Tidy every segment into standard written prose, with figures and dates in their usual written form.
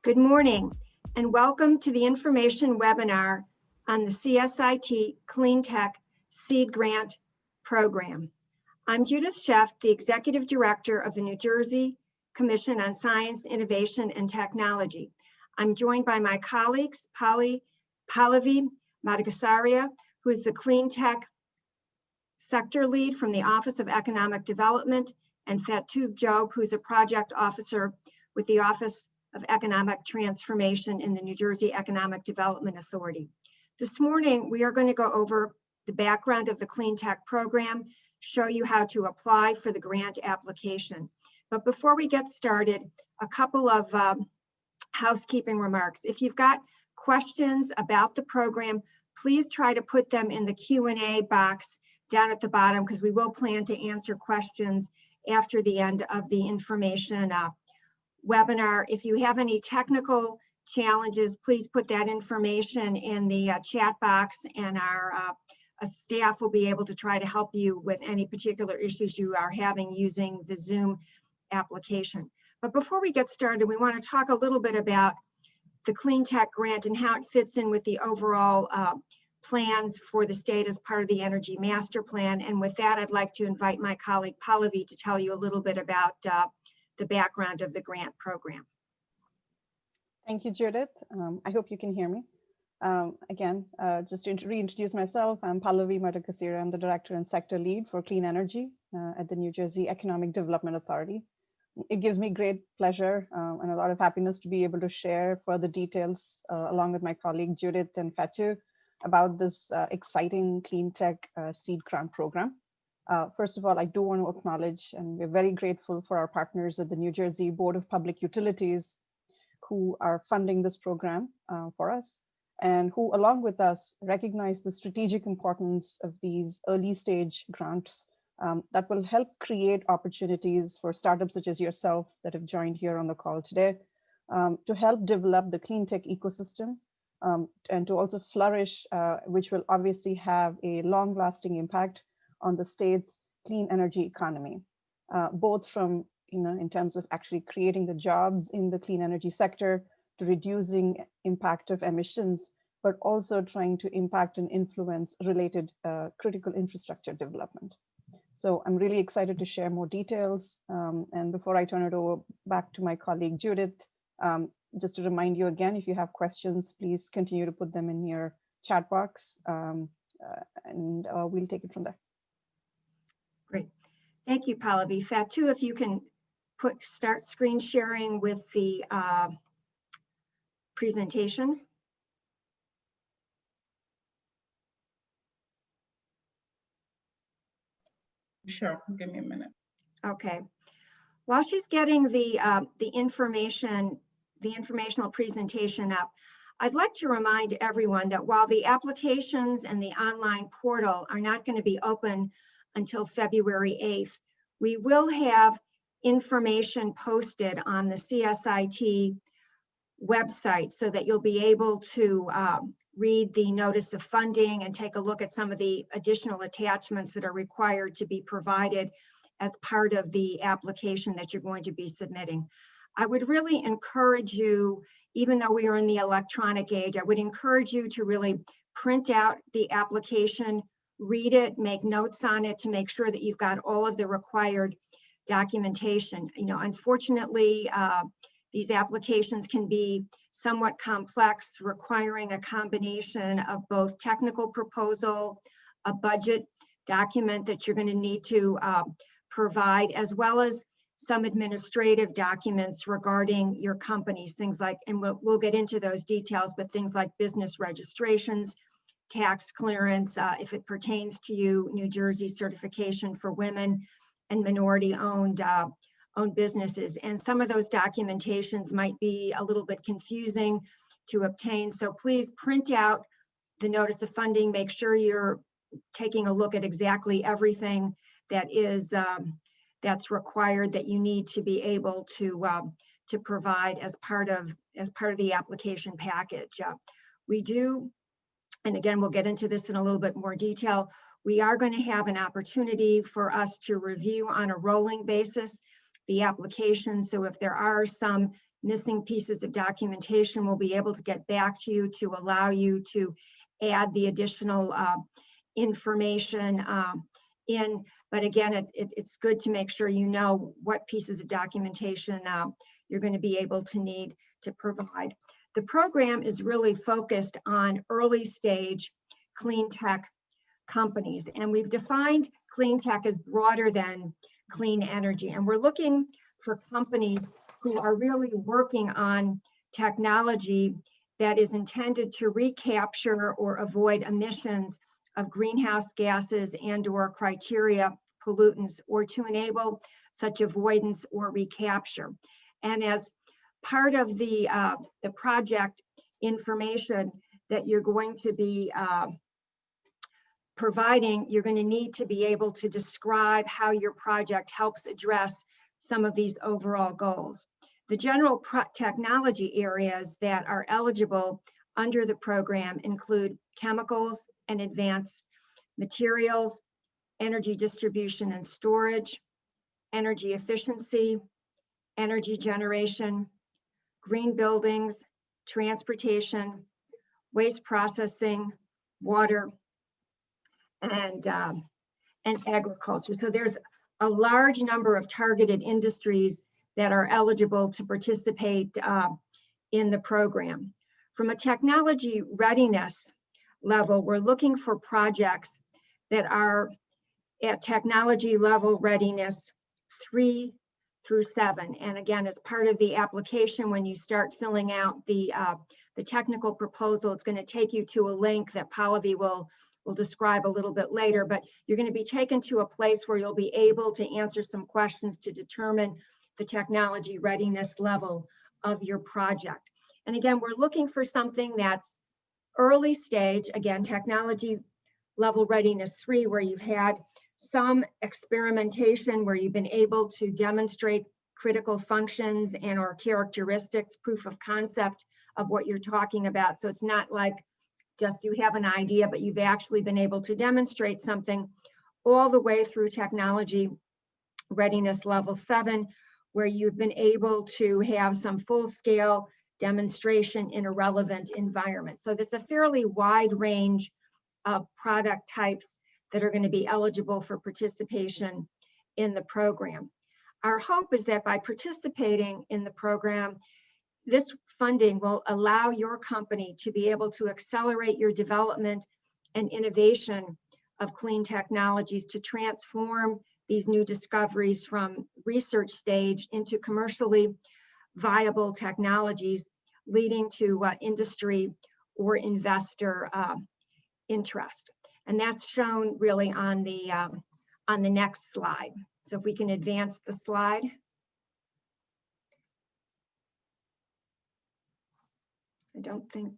Good morning and welcome to the information webinar on the Csit Cleantech Seed Grant program. I'm Judith Sheff, the Executive Director of the New Jersey Commission on Science, Innovation, and Technology. I'm joined by my colleagues, Pallavi Madhukasarya, who is the Cleantech Sector Lead from the Office of Economic Development, and Fatu Job, who's a Project Officer with the Office of Economic Transformation in the New Jersey Economic Development Authority. This morning, we are going to go over the background of the Cleantech program, show you how to apply for the grant application. But before we get started, a couple of housekeeping remarks. If you've got questions about the program, please try to put them in the Q&A box down at the bottom, because we will plan to answer questions after the end of the information webinar. If you have any technical challenges, please put that information in the chat box, and our staff will be able to try to help you with any particular issues you are having using the Zoom application. But before we get started, we want to talk a little bit about the Cleantech grant and how it fits in with the overall plans for the state as part of the Energy Master Plan. And with that, I'd like to invite my colleague Pallavi to tell you a little bit about the background of the grant program. Thank you, Judith. I hope you can hear me. Again, just to reintroduce myself, I'm Pallavi Madhukasarya. I'm the Director and Sector Lead for Clean Energy at the New Jersey Economic Development Authority. It gives me great pleasure and a lot of happiness to be able to share further details along with my colleague Judith and Fatu about this exciting Cleantech Seed Grant program. First of all, I do want to acknowledge, and we're very grateful for our partners at the New Jersey Board of Public Utilities who are funding this program for us, and who, along with us, recognize the strategic importance of these early stage grants that will help create opportunities for startups such as yourself that have joined here on the call today to help develop the Cleantech ecosystem and to also flourish, which will obviously have a long-lasting impact on the state's clean energy economy, both from, in terms of actually creating the jobs in the clean energy sector, to reducing impact of emissions, but also trying to impact and influence related critical infrastructure development. So I'm really excited to share more details. And before I turn it over back to my colleague Judith, just to remind you again, if you have questions, please continue to put them in your chat box, and we'll take it from there. Great. Thank you, Pallavi. Fatu, if you can start screen sharing with the presentation. Sure, give me a minute. Okay. While she's getting the informational presentation up, I'd like to remind everyone that while the applications and the online portal are not going to be open until February 8th, we will have information posted on the CSIT website so that you'll be able to read the notice of funding and take a look at some of the additional attachments that are required to be provided as part of the application that you're going to be submitting. I would really encourage you, even though we are in the electronic age, I would encourage you to really print out the application, read it, make notes on it to make sure that you've got all of the required documentation. Unfortunately, these applications can be somewhat complex, requiring a combination of both technical proposal, a budget document that you're going to need to provide, as well as some administrative documents regarding your companies, things like, and we'll get into those details, but things like business registrations, tax clearance, if it pertains to you, New Jersey certification for women and minority-owned businesses. And some of those documentations might be a little bit confusing to obtain. So please print out the notice of funding, make sure you're taking a look at exactly everything that is that's required, that you need to be able to provide as part of the application package. We do, and again, we'll get into this in a little bit more detail, we are going to have an opportunity for us to review on a rolling basis the application. So if there are some missing pieces of documentation, we'll be able to get back to you to allow you to add the additional information in. But again, it's good to make sure you know what pieces of documentation you're going to be able to need to provide. The program is really focused on early stage clean tech companies, and we've defined clean tech as broader than clean energy. And we're looking for companies who are really working on technology that is intended to recapture or avoid emissions of greenhouse gases and/or criteria pollutants, or to enable such avoidance or recapture. And as part of the project information that you're going to be providing, you're going to need to be able to describe how your project helps address some of these overall goals. The general technology areas that are eligible under the program include chemicals and advanced materials, energy distribution and storage, energy efficiency, energy generation, green buildings, transportation, waste processing, water, and agriculture. So there's a large number of targeted industries that are eligible to participate in the program. From a technology readiness level, we're looking for projects that are at technology level readiness 3 through 7. And again, as part of the application, when you start filling out the technical proposal, it's going to take you to a link that Pallavi will describe a little bit later, but you're going to be taken to a place where you'll be able to answer some questions to determine the technology readiness level of your project. And again, we're looking for something that's early stage, again, technology level readiness 3, where you've had some experimentation, where you've been able to demonstrate critical functions and or characteristics, proof of concept of what you're talking about. So it's not like just you have an idea, but you've actually been able to demonstrate something, all the way through technology readiness level 7, where you've been able to have some full-scale demonstration in a relevant environment. So there's a fairly wide range of product types that are going to be eligible for participation in the program. Our hope is that by participating in the program, this funding will allow your company to be able to accelerate your development and innovation of clean technologies to transform these new discoveries from research stage into commercially viable technologies, leading to industry or investor interest. And that's shown really on the next slide. So if we can advance the slide. I don't think.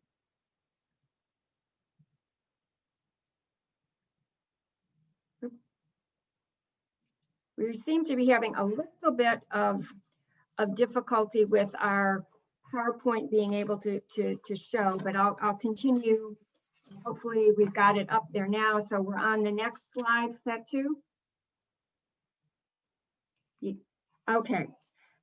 We seem to be having a little bit of difficulty with our PowerPoint being able to show, but I'll continue. Hopefully we've got it up there now. So we're on the next slide, Setu. Okay,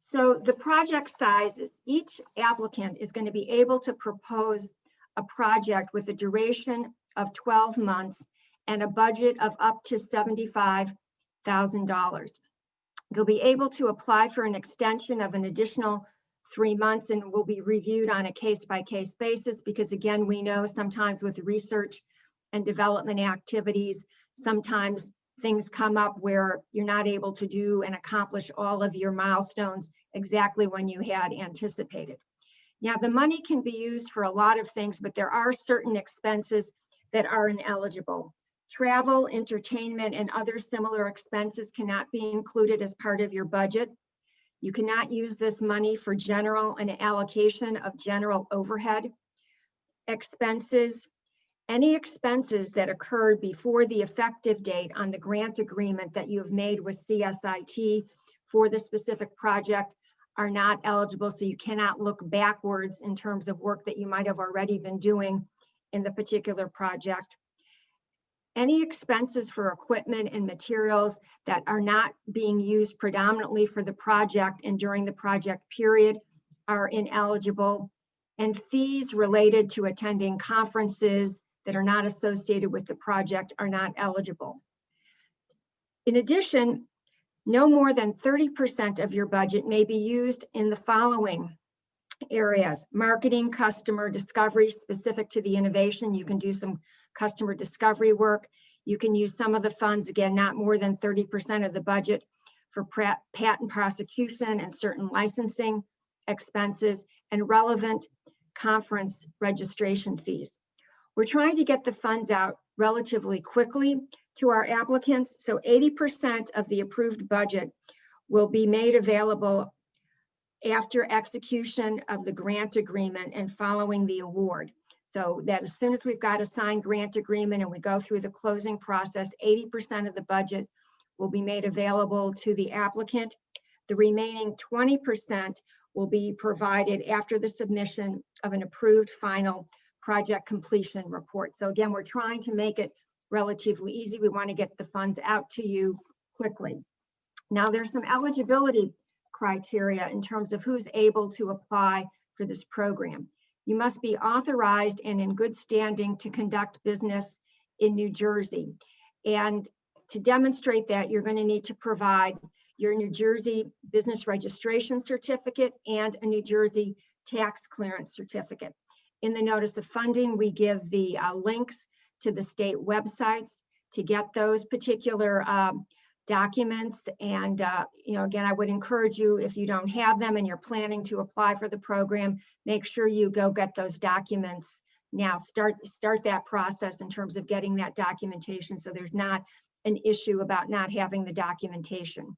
so the project sizes, each applicant is going to be able to propose a project with a duration of 12 months and a budget of up to $75,000. They'll be able to apply for an extension of an additional 3 months and will be reviewed on a case-by-case basis, because again, we know sometimes with research and development activities, sometimes things come up where you're not able to do and accomplish all of your milestones exactly when you had anticipated. Now, the money can be used for a lot of things, but there are certain expenses that are ineligible. Travel, entertainment, and other similar expenses cannot be included as part of your budget. You cannot use this money for general and allocation of general overhead expenses. Any expenses that occurred before the effective date on the grant agreement that you have made with CSIT for the specific project are not eligible, so you cannot look backwards in terms of work that you might have already been doing in the particular project. Any expenses for equipment and materials that are not being used predominantly for the project and during the project period are ineligible, and fees related to attending conferences that are not associated with the project are not eligible. In addition, no more than 30% of your budget may be used in the following areas: marketing, customer discovery specific to the innovation. You can do some customer discovery work. You can use some of the funds, again, not more than 30% of the budget, for patent prosecution and certain licensing expenses and relevant conference registration fees. We're trying to get the funds out relatively quickly to our applicants, so 80% of the approved budget will be made available after execution of the grant agreement and following the award. So that as soon as we've got a signed grant agreement and we go through the closing process, 80% of the budget will be made available to the applicant. The remaining 20% will be provided after the submission of an approved final project completion report. So again, we're trying to make it relatively easy. We want to get the funds out to you quickly. Now, there's some eligibility criteria in terms of who's able to apply for this program. You must be authorized and in good standing to conduct business in New Jersey. And to demonstrate that, you're going to need to provide your New Jersey business registration certificate and a New Jersey tax clearance certificate. In the notice of funding, we give the links to the state websites to get those particular documents. And again, I would encourage you, if you don't have them and you're planning to apply for the program, make sure you go get those documents now. Start that process in terms of getting that documentation, so there's not an issue about not having the documentation.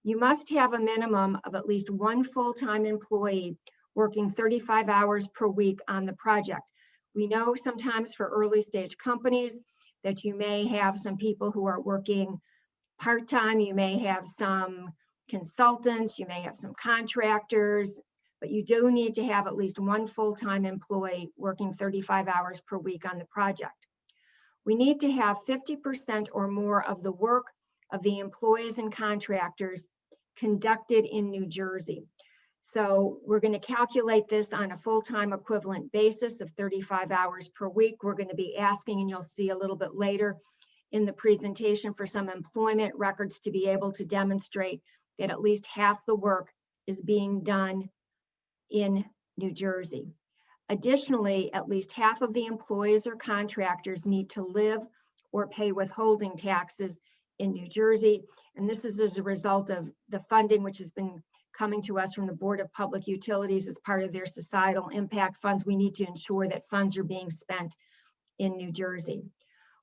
You must have a minimum of at least one full-time employee working 35 hours per week on the project. We know sometimes for early stage companies that you may have some people who are working part-time, you may have some consultants, you may have some contractors, but you do need to have at least one full-time employee working 35 hours per week on the project. We need to have 50% or more of the work of the employees and contractors conducted in New Jersey. So we're going to calculate this on a full-time equivalent basis of 35 hours per week. We're going to be asking, and you'll see a little bit later in the presentation, for some employment records to be able to demonstrate that at least half the work is being done in New Jersey. Additionally, at least half of the employees or contractors need to live or pay withholding taxes in New Jersey. And this is as a result of the funding which has been coming to us from the Board of Public Utilities as part of their societal impact funds. We need to ensure that funds are being spent in New Jersey.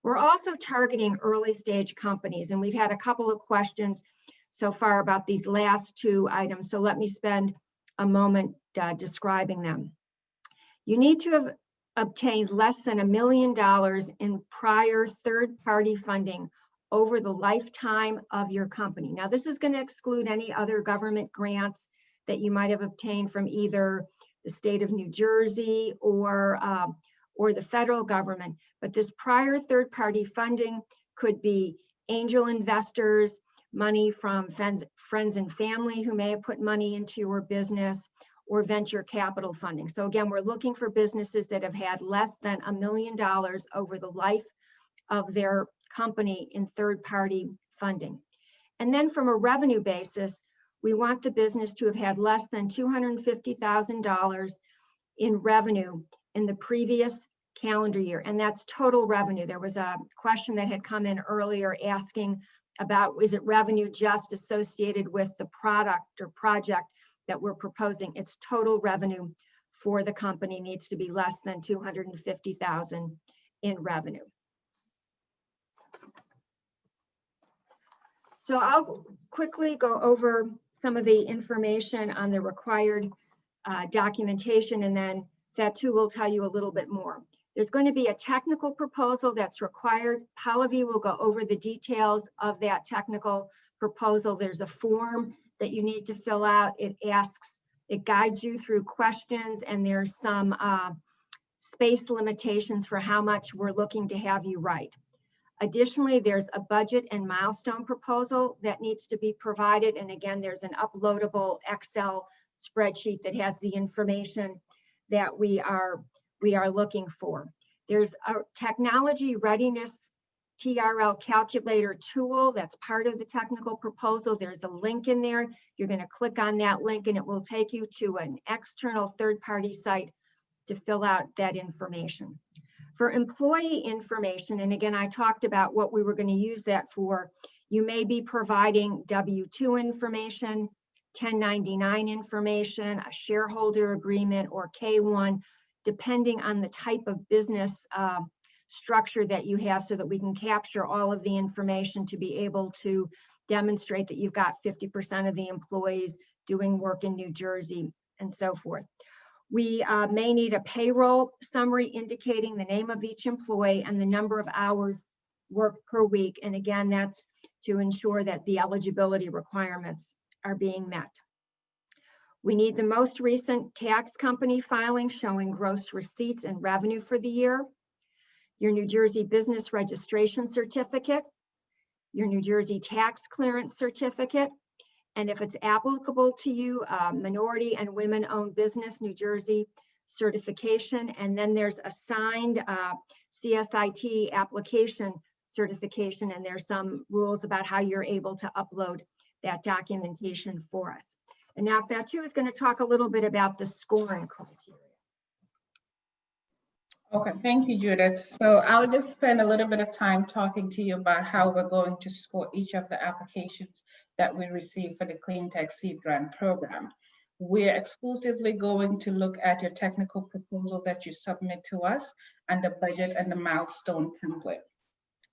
We're also targeting early stage companies, and we've had a couple of questions so far about these last two items. So let me spend a moment describing them. You need to have obtained less than $1 million in prior third-party funding over the lifetime of your company. Now, this is going to exclude any other government grants that you might have obtained from either the state of New Jersey or the federal government. But this prior third-party funding could be angel investors, money from friends and family who may have put money into your business, or venture capital funding. So again, we're looking for businesses that have had less than $1 million over the life of their company in third-party funding. And then from a revenue basis, we want the business to have had less than $250,000 in revenue in the previous calendar year, and that's total revenue. There was a question that had come in earlier asking about, is it revenue just associated with the product or project that we're proposing? It's total revenue for the company needs to be less than $250,000 in revenue. So I'll quickly go over some of the information on the required documentation, and then that too will tell you a little bit more. There's going to be a technical proposal that's required. Pallavi will go over the details of that technical proposal. There's a form that you need to fill out. It guides you through questions, and there's some space limitations for how much we're looking to have you write. Additionally, there's a budget and milestone proposal that needs to be provided. And again, there's an uploadable Excel spreadsheet that has the information that we are looking for. There's a Technology Readiness TRL calculator tool that's part of the technical proposal. There's a link in there. You're going to click on that link and it will take you to an external third-party site to fill out that information. For employee information, and again, I talked about what we were going to use that for. You may be providing W-2 information, 1099 information, a shareholder agreement, or K-1, depending on the type of business structure that you have, so that we can capture all of the information to be able to demonstrate that you've got 50% of the employees doing work in New Jersey and so forth. We may need a payroll summary indicating the name of each employee and the number of hours worked per week. And again, that's to ensure that the eligibility requirements are being met. We need the most recent tax company filing showing gross receipts and revenue for the year, your New Jersey business registration certificate, your New Jersey tax clearance certificate, and if it's applicable to you, minority and women-owned business, New Jersey certification. And then there's a signed CSIT application certification, and there's some rules about how you're able to upload that documentation for us. And now Fatu is going to talk a little bit about the scoring criteria. Okay, thank you, Judith. So I'll just spend a little bit of time talking to you about how we're going to score each of the applications that we receive for the Cleantech Seed Grant program. We're exclusively going to look at your technical proposal that you submit to us and the budget and the milestone template.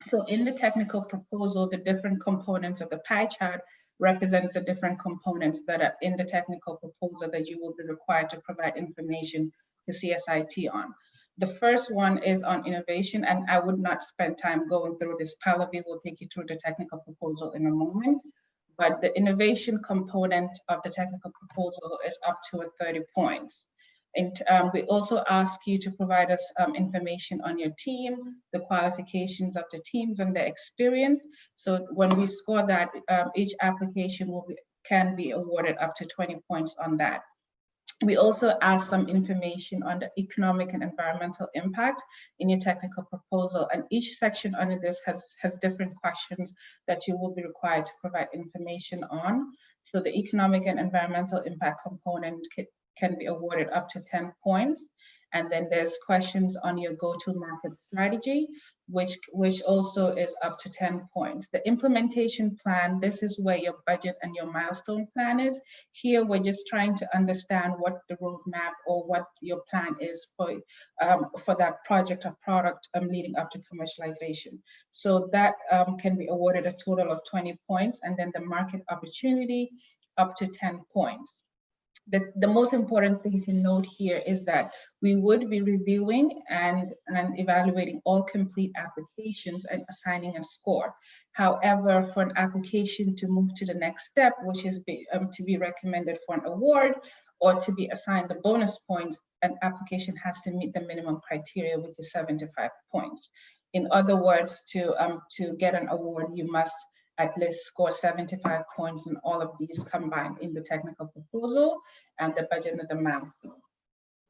So in the technical proposal, the different components of the pie chart represents the different components that are in the technical proposal that you will be required to provide information to CSIT on. The first one is on innovation, and I would not spend time going through this. Pallavi will take you through the technical proposal in a moment, but the innovation component of the technical proposal is up to 30 points. And we also ask you to provide us information on your team, the qualifications of the teams and the experience. So when we score that, each application can be awarded up to 20 points on that. We also ask some information on the economic and environmental impact in your technical proposal, and each section under this has different questions that you will be required to provide information on. So the economic and environmental impact component can be awarded up to 10 points. And then there's questions on your go-to-market strategy, which also is up to 10 points. The implementation plan, this is where your budget and your milestone plan is. Here, we're just trying to understand what the roadmap or what your plan is for that project or product leading up to commercialization. So that can be awarded a total of 20 points, and then the market opportunity up to 10 points. The most important thing to note here is that we would be reviewing and evaluating all complete applications and assigning a score. However, for an application to move to the next step, which is to be recommended for an award or to be assigned the bonus points, an application has to meet the minimum criteria, which is 75 points. In other words, to get an award, you must at least score 75 points in all of these combined in the technical proposal and the budget and the milestone.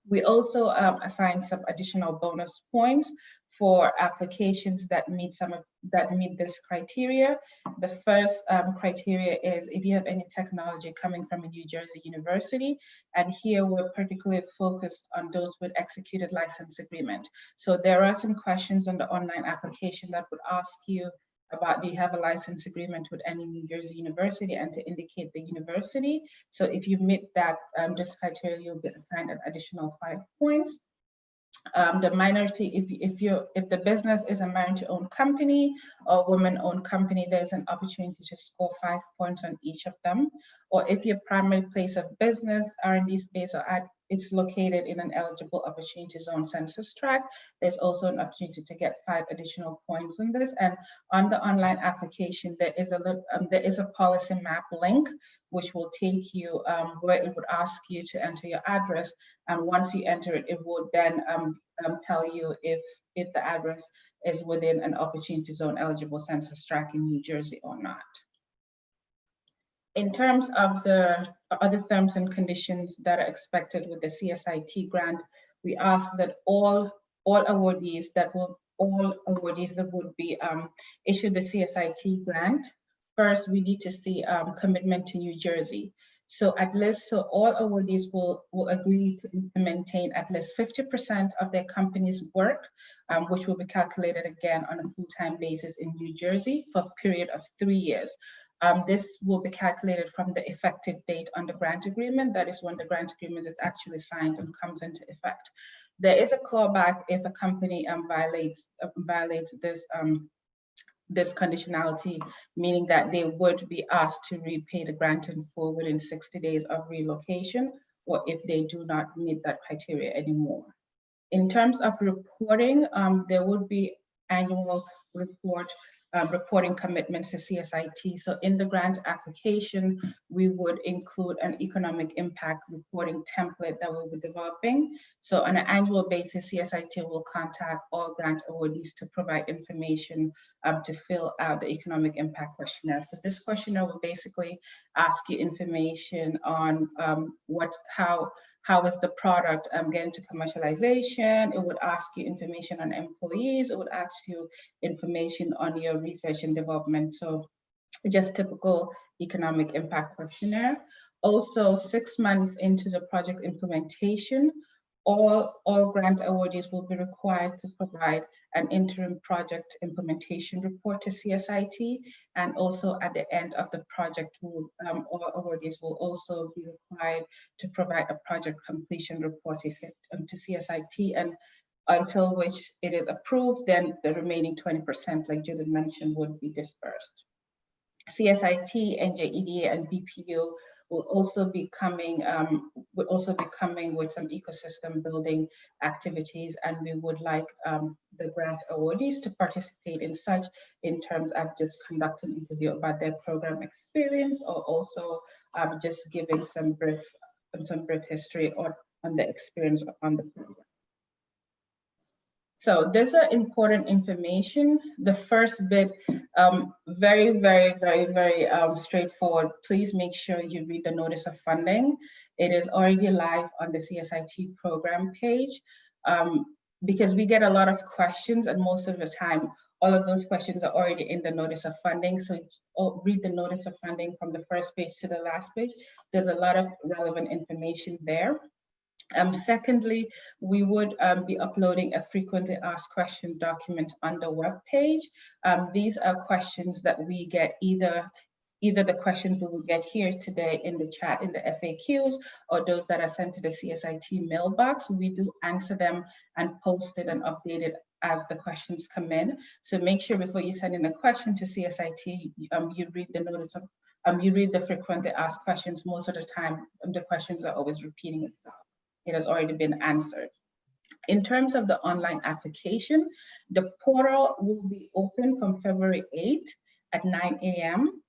We also assign some additional bonus points for applications that meet this criteria. The first criteria is if you have any technology coming from a New Jersey university, and here we're particularly focused on those with executed license agreement. So there are some questions on the online application that would ask you about, do you have a license agreement with any New Jersey university, and to indicate the university. So if you meet that this criteria, you'll be assigned an additional 5 points. The minority, if the business is a minority-owned company or women-owned company, there's an opportunity to score 5 points on each of them. Or if your primary place of business, R&D space, or it's located in an eligible opportunity zone census tract, there's also an opportunity to get 5 additional points on this. And on the online application, there is a policy map link, which will take you where it would ask you to enter your address. And once you enter it, it will then tell you if the address is within an opportunity zone eligible census tract in New Jersey or not. In terms of the other terms and conditions that are expected with the CSIT grant, we ask that all awardees that would be issued the CSIT grant. First, we need to see commitment to New Jersey. So all awardees will agree to maintain at least 50% of their company's work, which will be calculated again on a full-time basis in New Jersey for a period of 3 years. This will be calculated from the effective date on the grant agreement. That is when the grant agreement is actually signed and comes into effect. There is a clawback if a company violates this conditionality, meaning that they would be asked to repay the grant in full within 60 days of relocation, or if they do not meet that criteria anymore. In terms of reporting, there would be annual reporting commitments to CSIT. So in the grant application, we would include an economic impact reporting template that we'll be developing. So on an annual basis, CSIT will contact all grant awardees to provide information to fill out the economic impact questionnaire. So this questionnaire will basically ask you information on how is the product getting to commercialization. It would ask you information on employees. It would ask you information on your research and development. So just typical economic impact questionnaire. Also, 6 months into the project implementation, all grant awardees will be required to provide an interim project implementation report to CSIT, and also at the end of the project, all awardees will also be required to provide a project completion report to CSIT, and until which it is approved, then the remaining 20%, like Judith mentioned, would be dispersed. CSIT, NJEDA, and BPU will also be coming with some ecosystem building activities, and we would like the grant awardees to participate in such, in terms of just conducting an interview about their program experience, or also just giving some brief history on the experience on the program. So these are important information. The first bit, very straightforward. Please make sure you read the notice of funding. It is already live on the CSIT program page, because we get a lot of questions, and most of the time, all of those questions are already in the notice of funding. So read the notice of funding from the first page to the last page. There's a lot of relevant information there. Secondly, we would be uploading a frequently asked question document on the web page. These are questions that we get, either the questions we will get here today in the chat, in the FAQs, or those that are sent to the CSIT mailbox. We do answer them and post it and update it as the questions come in. So make sure before you send in a question to CSIT, you read the notice of, you read the frequently asked questions. Most of the time, the questions are always repeating itself. It has already been answered. In terms of the online application, the portal will be open from February 8th at 9 a.m.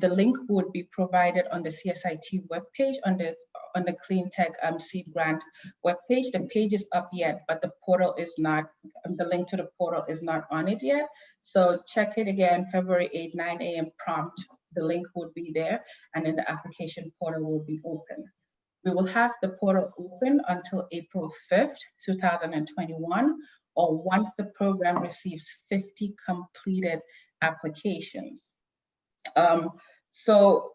The link would be provided on the CSIT webpage, on the Cleantech Seed Grant webpage. The page is up yet, but the portal is not, the link to the portal is not on it yet. So check it again, February 8th, 9 a.m. prompt. The link would be there, and then the application portal will be open. We will have the portal open until April 5th, 2021, or once the program receives 50 completed applications. So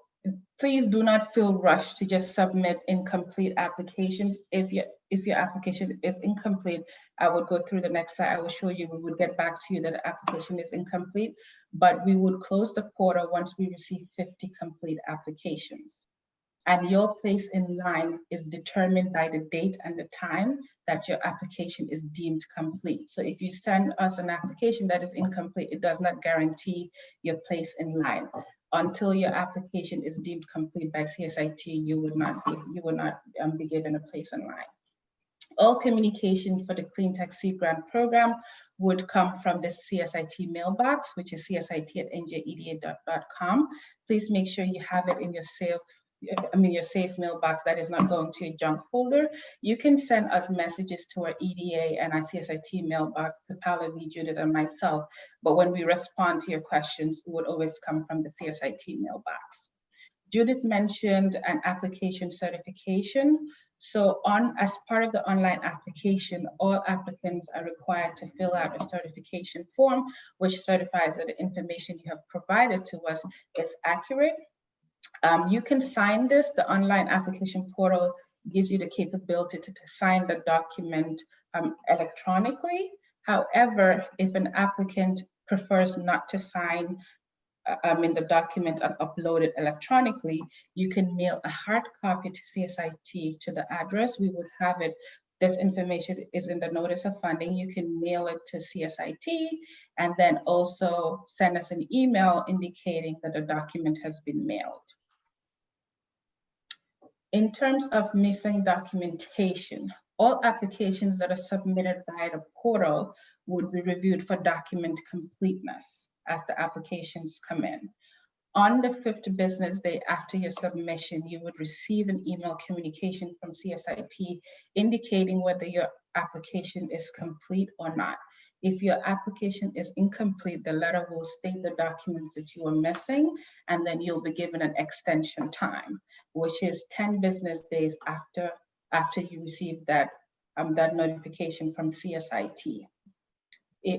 please do not feel rushed to just submit incomplete applications. If your application is incomplete, I would go through the next slide. I will show you, we would get back to you that the application is incomplete, but we would close the portal once we receive 50 complete applications. And your place in line is determined by the date and the time that your application is deemed complete. So if you send us an application that is incomplete, it does not guarantee your place in line. Until your application is deemed complete by CSIT, you will not be given a place in line. All communication for the Cleantech Seed Grant program would come from the CSIT mailbox, which is csit@njeda.com. Please make sure you have it in your safe mailbox that is not going to a junk folder. You can send us messages to our EDA and our CSIT mailbox, to Pallavi, Judith, and myself, but when we respond to your questions, it would always come from the CSIT mailbox. Judith mentioned an application certification. So as part of the online application, all applicants are required to fill out a certification form, which certifies that the information you have provided to us is accurate. You can sign this. The online application portal gives you the capability to sign the document electronically. However, if an applicant prefers not to sign in the document and upload it electronically, you can mail a hard copy to CSIT to the address. We would have it. This information is in the notice of funding. You can mail it to CSIT and then also send us an email indicating that the document has been mailed. In terms of missing documentation, all applications that are submitted via the portal would be reviewed for document completeness as the applications come in. On the 5th business day after your submission, you would receive an email communication from CSIT indicating whether your application is complete or not. If your application is incomplete, the letter will state the documents that you are missing, and then you'll be given an extension time, which is 10 business days after you receive that notification from CSIT.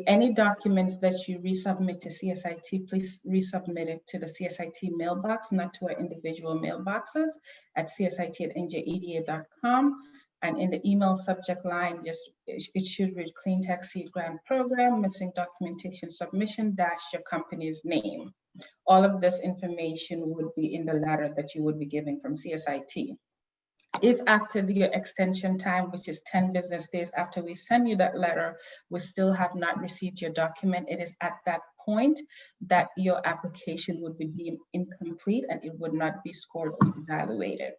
Any documents that you resubmit to CSIT, please resubmit it to the CSIT mailbox, not to our individual mailboxes at csit@njeda.com. And in the email subject line, it should read Cleantech Seed Grant Program, missing documentation submission dash your company's name. All of this information would be in the letter that you would be giving from CSIT. If after your extension time, which is 10 business days after we send you that letter, we still have not received your document, it is at that point that your application would be deemed incomplete and it would not be scored or evaluated.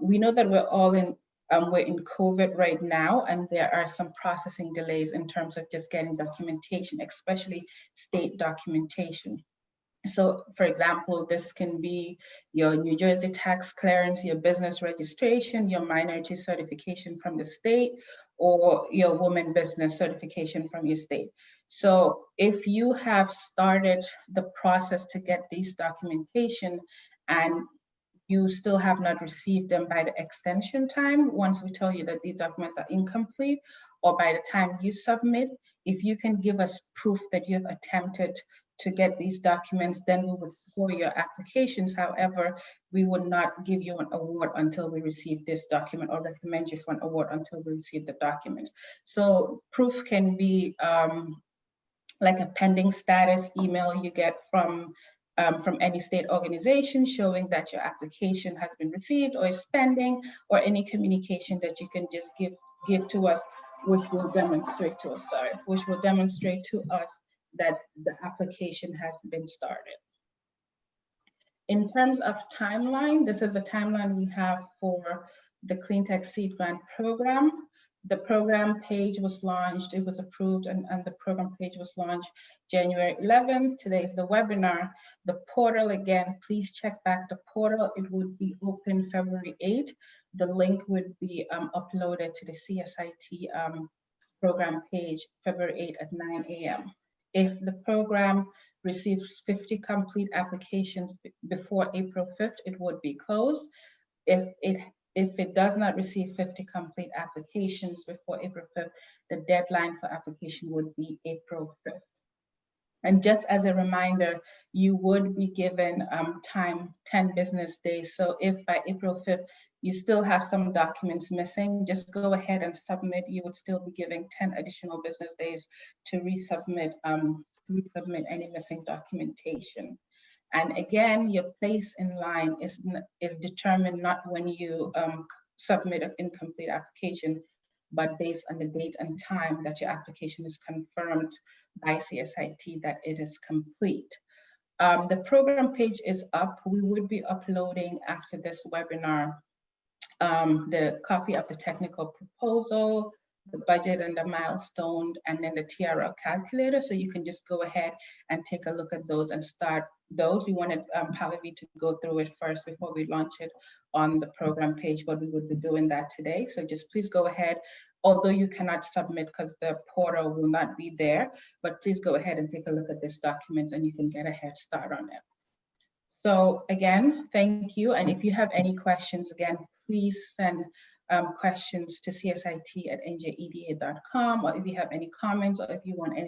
We know that we're in COVID right now, and there are some processing delays in terms of just getting documentation, especially state documentation. So for example, this can be your New Jersey tax clearance, your business registration, your minority certification from the state, or your woman business certification from your state. So if you have started the process to get these documentation and you still have not received them by the extension time, once we tell you that these documents are incomplete, or by the time you submit, if you can give us proof that you've attempted to get these documents, then we would score your applications. However, we would not give you an award until we receive this document, or recommend you for an award until we receive the documents. So proof can be like a pending status email you get from any state organization showing that your application has been received or is pending, or any communication that you can just give to us, which will demonstrate to us, that the application has been started. In terms of timeline, this is a timeline we have for the Cleantech Seed Grant program. The program page was launched, it was approved, and the program page was launched January 11th. Today is the webinar. The portal, again, please check back the portal. It would be open February 8th. The link would be uploaded to the CSIT program page February 8th at 9 a.m. If the program receives 50 complete applications before April 5th, it would be closed. If it does not receive 50 complete applications before April 5th, the deadline for application would be April 5th. And just as a reminder, you would be given time, 10 business days. So if by April 5th, you still have some documents missing, just go ahead and submit. You would still be giving 10 additional business days to resubmit any missing documentation. And again, your place in line is determined not when you submit an incomplete application, but based on the date and time that your application is confirmed by CSIT that it is complete. The program page is up. We would be uploading after this webinar the copy of the technical proposal, the budget and the milestone, and then the TRL calculator. So you can just go ahead and take a look at those and start those. We wanted Pallavi to go through it first before we launch it on the program page, but we would be doing that today. So just please go ahead, although you cannot submit because the portal will not be there, but please go ahead and take a look at this document and you can get a head start on it. So again, thank you. And if you have any questions, again, please send questions to csit@njeda.com, or if you have any comments, or if you want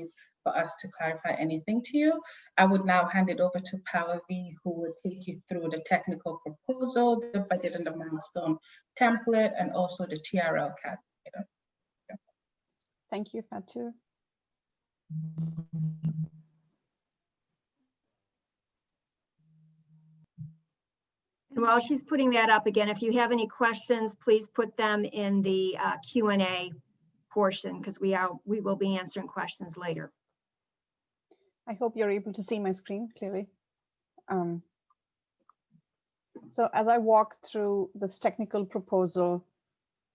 for us to clarify anything to you. I would now hand it over to Pallavi, who will take you through the technical proposal, the budget and the milestone template, and also the TRL calculator. Thank you, Fatu. And while she's putting that up again, if you have any questions, please put them in the Q&A portion, because we will be answering questions later. I hope you're able to see my screen clearly. So as I walk through this technical proposal,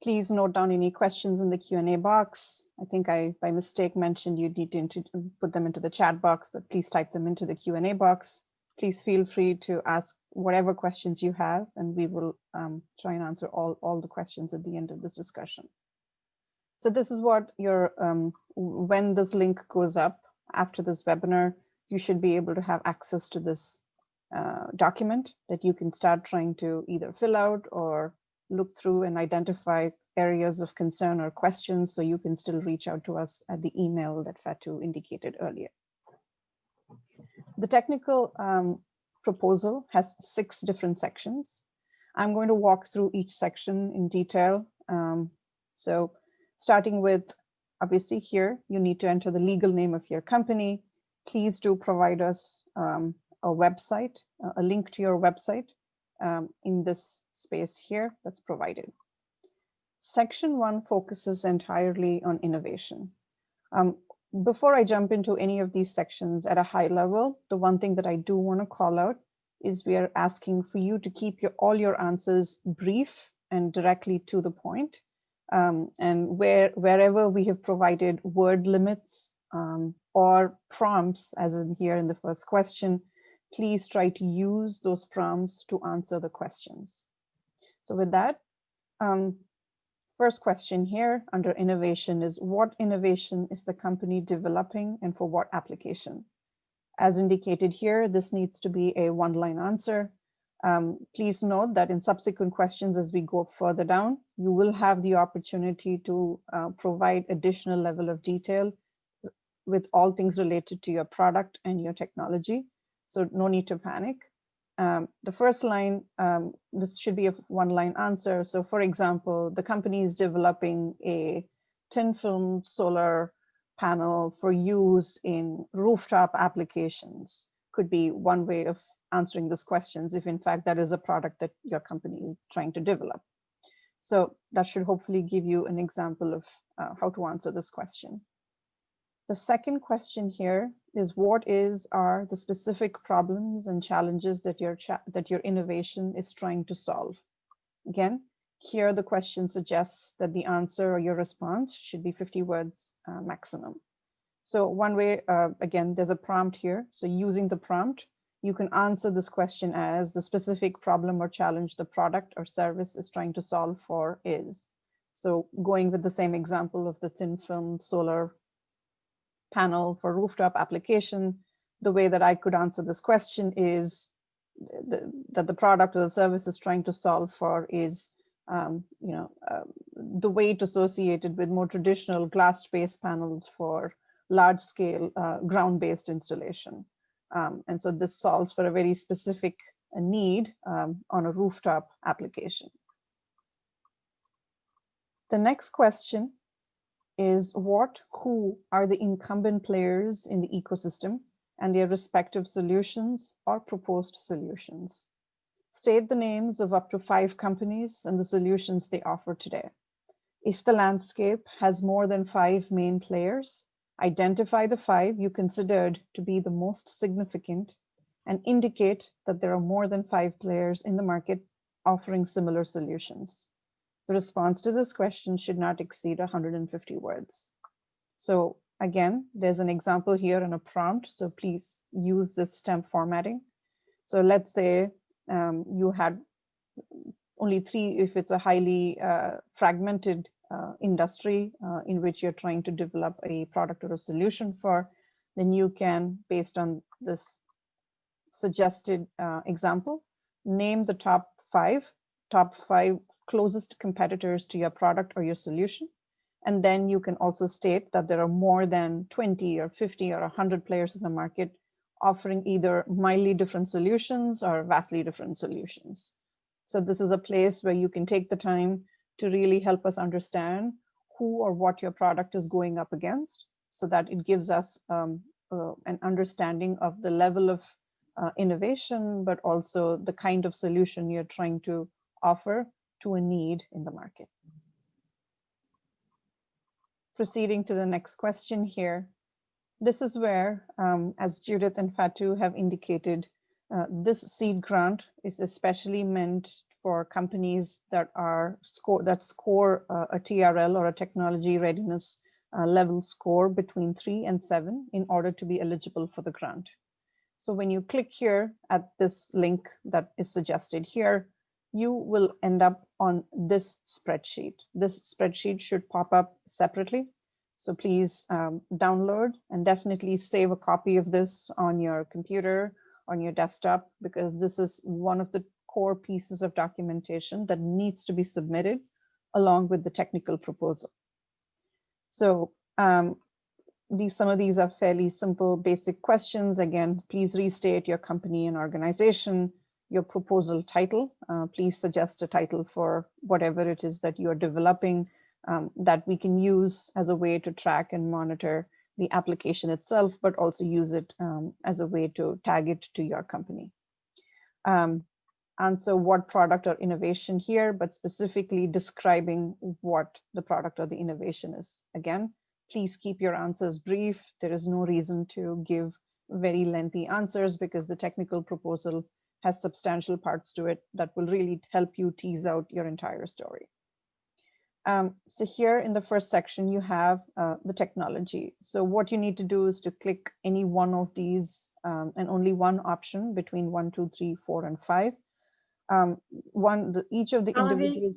please note down any questions in the Q&A box. I think I, by mistake, mentioned you need to put them into the chat box, but please type them into the Q&A box. Please feel free to ask whatever questions you have, and we will try and answer all the questions at the end of this discussion. So this is what your, when this link goes up after this webinar, you should be able to have access to this document that you can start trying to either fill out or look through and identify areas of concern or questions, so you can still reach out to us at the email that Fatu indicated earlier. The technical proposal has 6 different sections. I'm going to walk through each section in detail. So starting with, obviously here, you need to enter the legal name of your company. Please do provide us a website, a link to your website in this space here that's provided. Section 1 focuses entirely on innovation. Before I jump into any of these sections at a high level, the one thing that I do want to call out is we are asking for you to keep all your answers brief and directly to the point. And wherever we have provided word limits or prompts, as in here in the first question, please try to use those prompts to answer the questions. So with that, first question here under innovation is, what innovation is the company developing and for what application? As indicated here, this needs to be a one-line answer. Please note that in subsequent questions, as we go further down, you will have the opportunity to provide additional level of detail with all things related to your product and your technology. So no need to panic. The first line, this should be a one-line answer. So for example, the company is developing a thin film solar panel for use in rooftop applications. Could be one way of answering these questions, if in fact that is a product that your company is trying to develop. So that should hopefully give you an example of how to answer this question. The second question here is, what are the specific problems and challenges that your innovation is trying to solve? Again, here the question suggests that the answer or your response should be 50 words maximum. So one way, again, there's a prompt here. So using the prompt, you can answer this question as the specific problem or challenge the product or service is trying to solve for is. So going with the same example of the thin film solar panel for rooftop application, the way that I could answer this question is that the product or the service is trying to solve for is the weight associated with more traditional glass-based panels for large-scale ground-based installation. And so this solves for a very specific need on a rooftop application. The next question is, who are the incumbent players in the ecosystem and their respective solutions or proposed solutions? State the names of up to 5 companies and the solutions they offer today. If the landscape has more than 5 main players, identify the 5 you considered to be the most significant and indicate that there are more than 5 players in the market offering similar solutions. The response to this question should not exceed 150 words. So again, there's an example here and a prompt, so please use this stemp formatting. So let's say you had only 3, if it's a highly fragmented industry in which you're trying to develop a product or a solution for, then you can, based on this suggested example, name the top five closest competitors to your product or your solution. And then you can also state that there are more than 20 or 50 or 100 players in the market offering either mildly different solutions or vastly different solutions. So this is a place where you can take the time to really help us understand who or what your product is going up against, so that it gives us an understanding of the level of innovation, but also the kind of solution you're trying to offer to a need in the market. Proceeding to the next question here. This is where, as Judith and Fatu have indicated, this seed grant is especially meant for companies that score a TRL or a Technology Readiness Level score between 3 and 7 in order to be eligible for the grant. So when you click here at this link that is suggested here, you will end up on this spreadsheet. This spreadsheet should pop up separately. So please download and definitely save a copy of this on your computer, on your desktop, because this is one of the core pieces of documentation that needs to be submitted along with the technical proposal. So some of these are fairly simple, basic questions. Again, please restate your company and organization, your proposal title. Please suggest a title for whatever it is that you are developing that we can use as a way to track and monitor the application itself, but also use it as a way to tag it to your company. Answer what product or innovation here, but specifically describing what the product or the innovation is. Again, please keep your answers brief. There is no reason to give very lengthy answers because the technical proposal has substantial parts to it that will really help you tease out your entire story. So here in the first section, you have the technology. So what you need to do is to click any one of these and only one option between 1, 2, 3, 4, and 5. Each of the individuals.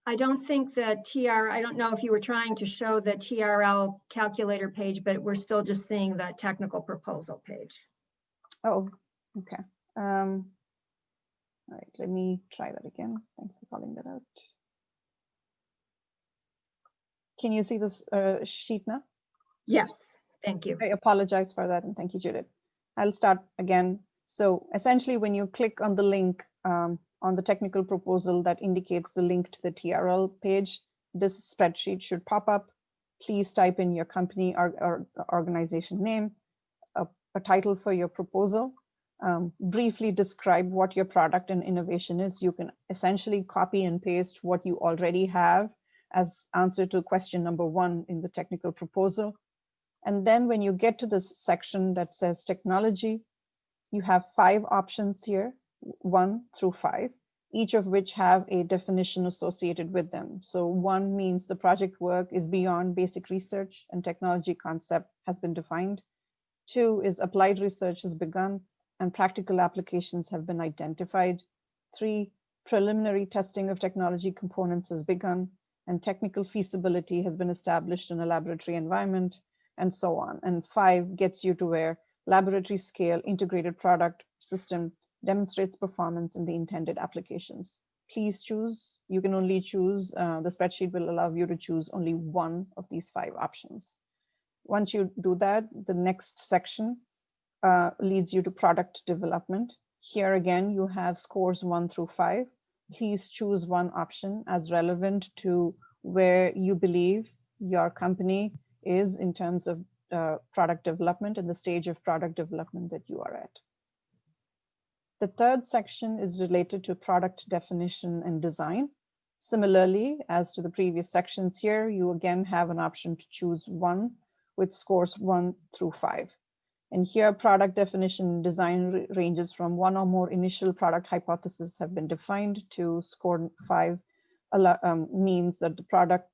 I don't think that I don't know if you were trying to show the TRL calculator page, but we're still just seeing the technical proposal page. Oh, okay. All right, let me try that again. Thanks for calling that out. Can you see this sheet now? Yes, thank you. I apologize for that, and thank you, Judith. I'll start again. So essentially, when you click on the link on the technical proposal that indicates the link to the TRL page, this spreadsheet should pop up. Please type in your company or organization name, a title for your proposal, briefly describe what your product and innovation is. You can essentially copy and paste what you already have as answer to question number 1 in the technical proposal. And then when you get to this section that says technology, you have 5 options here, 1 through 5, each of which have a definition associated with them. So 1 means the project work is beyond basic research and technology concept has been defined. 2 is applied research has begun and practical applications have been identified. 3, preliminary testing of technology components has begun and technical feasibility has been established in a laboratory environment, and so on. And 5 gets you to where laboratory scale integrated product system demonstrates performance in the intended applications. Please choose, you can only choose, the spreadsheet will allow you to choose only 1 of these 5 options. Once you do that, the next section leads you to product development. Here again, you have scores 1 through 5. Please choose one option as relevant to where you believe your company is in terms of product development and the stage of product development that you are at. The third section is related to product definition and design. Similarly, as to the previous sections here, you again have an option to choose 1 with scores 1 through 5. And here product definition and design ranges from 1 or more initial product hypotheses have been defined to score 5 means that the product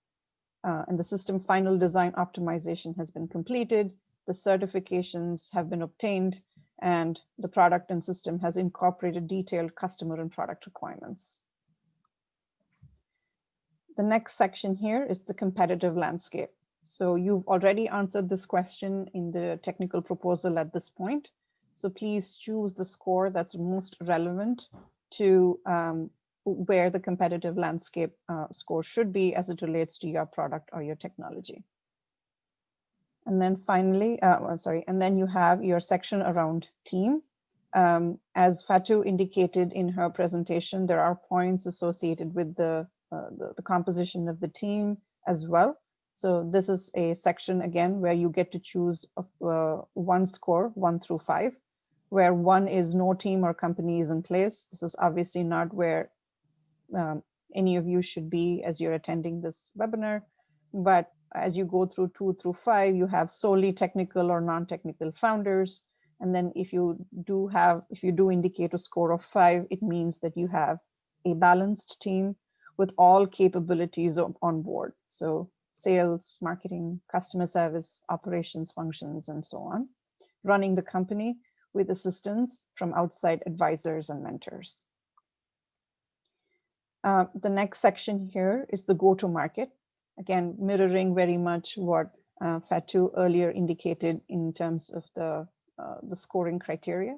and the system final design optimization has been completed, the certifications have been obtained, and the product and system has incorporated detailed customer and product requirements. The next section here is the competitive landscape. So you've already answered this question in the technical proposal at this point. So please choose the score that's most relevant to where the competitive landscape score should be as it relates to your product or your technology. And then finally, and then you have your section around team. As Fatou indicated in her presentation, there are points associated with the composition of the team as well. So this is a section again where you get to choose one score, 1 through 5, where 1 is no team or company is in place. This is obviously not where any of you should be as you're attending this webinar, but as you go through 2 through 5, you have solely technical or non-technical founders. And then if you do indicate a score of 5, it means that you have a balanced team with all capabilities on board. So sales, marketing, customer service, operations functions, and so on, running the company with assistance from outside advisors and mentors. The next section here is the go-to-market. Again, mirroring very much what Fatou earlier indicated in terms of the scoring criteria.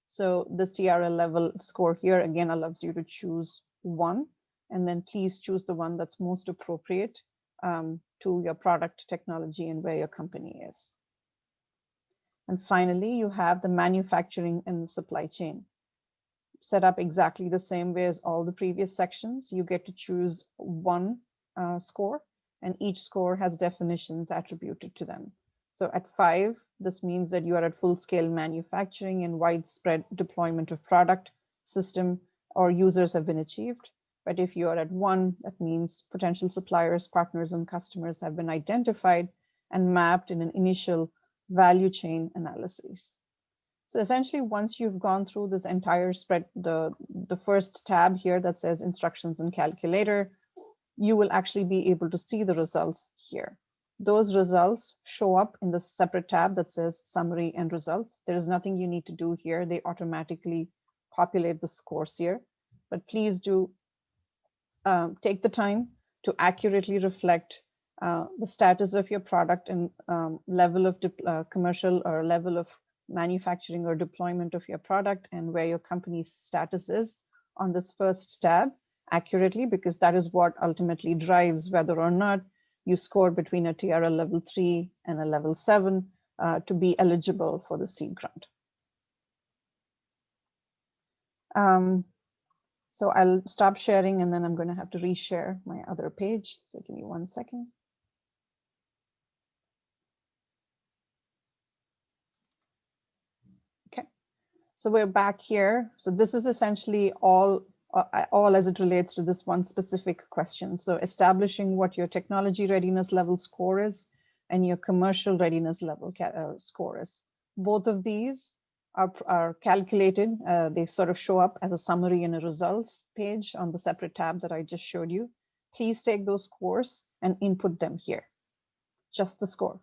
So the TRL level score here again allows you to choose 1, and then please choose the one that's most appropriate to your product, technology, and where your company is. And finally, you have the manufacturing and the supply chain. Set up exactly the same way as all the previous sections. You get to choose 1 score, and each score has definitions attributed to them. So at 5, this means that you are at full-scale manufacturing and widespread deployment of product, system, or users have been achieved. But if you are at 1, that means potential suppliers, partners, and customers have been identified and mapped in an initial value chain analysis. So essentially, once you've gone through this entire spread, the first tab here that says instructions and calculator, you will actually be able to see the results here. Those results show up in the separate tab that says summary and results. There is nothing you need to do here. They automatically populate the scores here, but please do take the time to accurately reflect the status of your product and level of commercial or level of manufacturing or deployment of your product and where your company's status is on this first tab accurately, because that is what ultimately drives whether or not you score between a TRL level 3 and a level 7 to be eligible for the seed grant. So I'll stop sharing and then I'm going to have to reshare my other page. So give me 1 second. Okay, so we're back here. So this is essentially all as it relates to this one specific question. So establishing what your technology readiness level score is and your commercial readiness level score is. Both of these are calculated. They sort of show up as a summary and a results page on the separate tab that I just showed you. Please take those scores and input them here, just the score.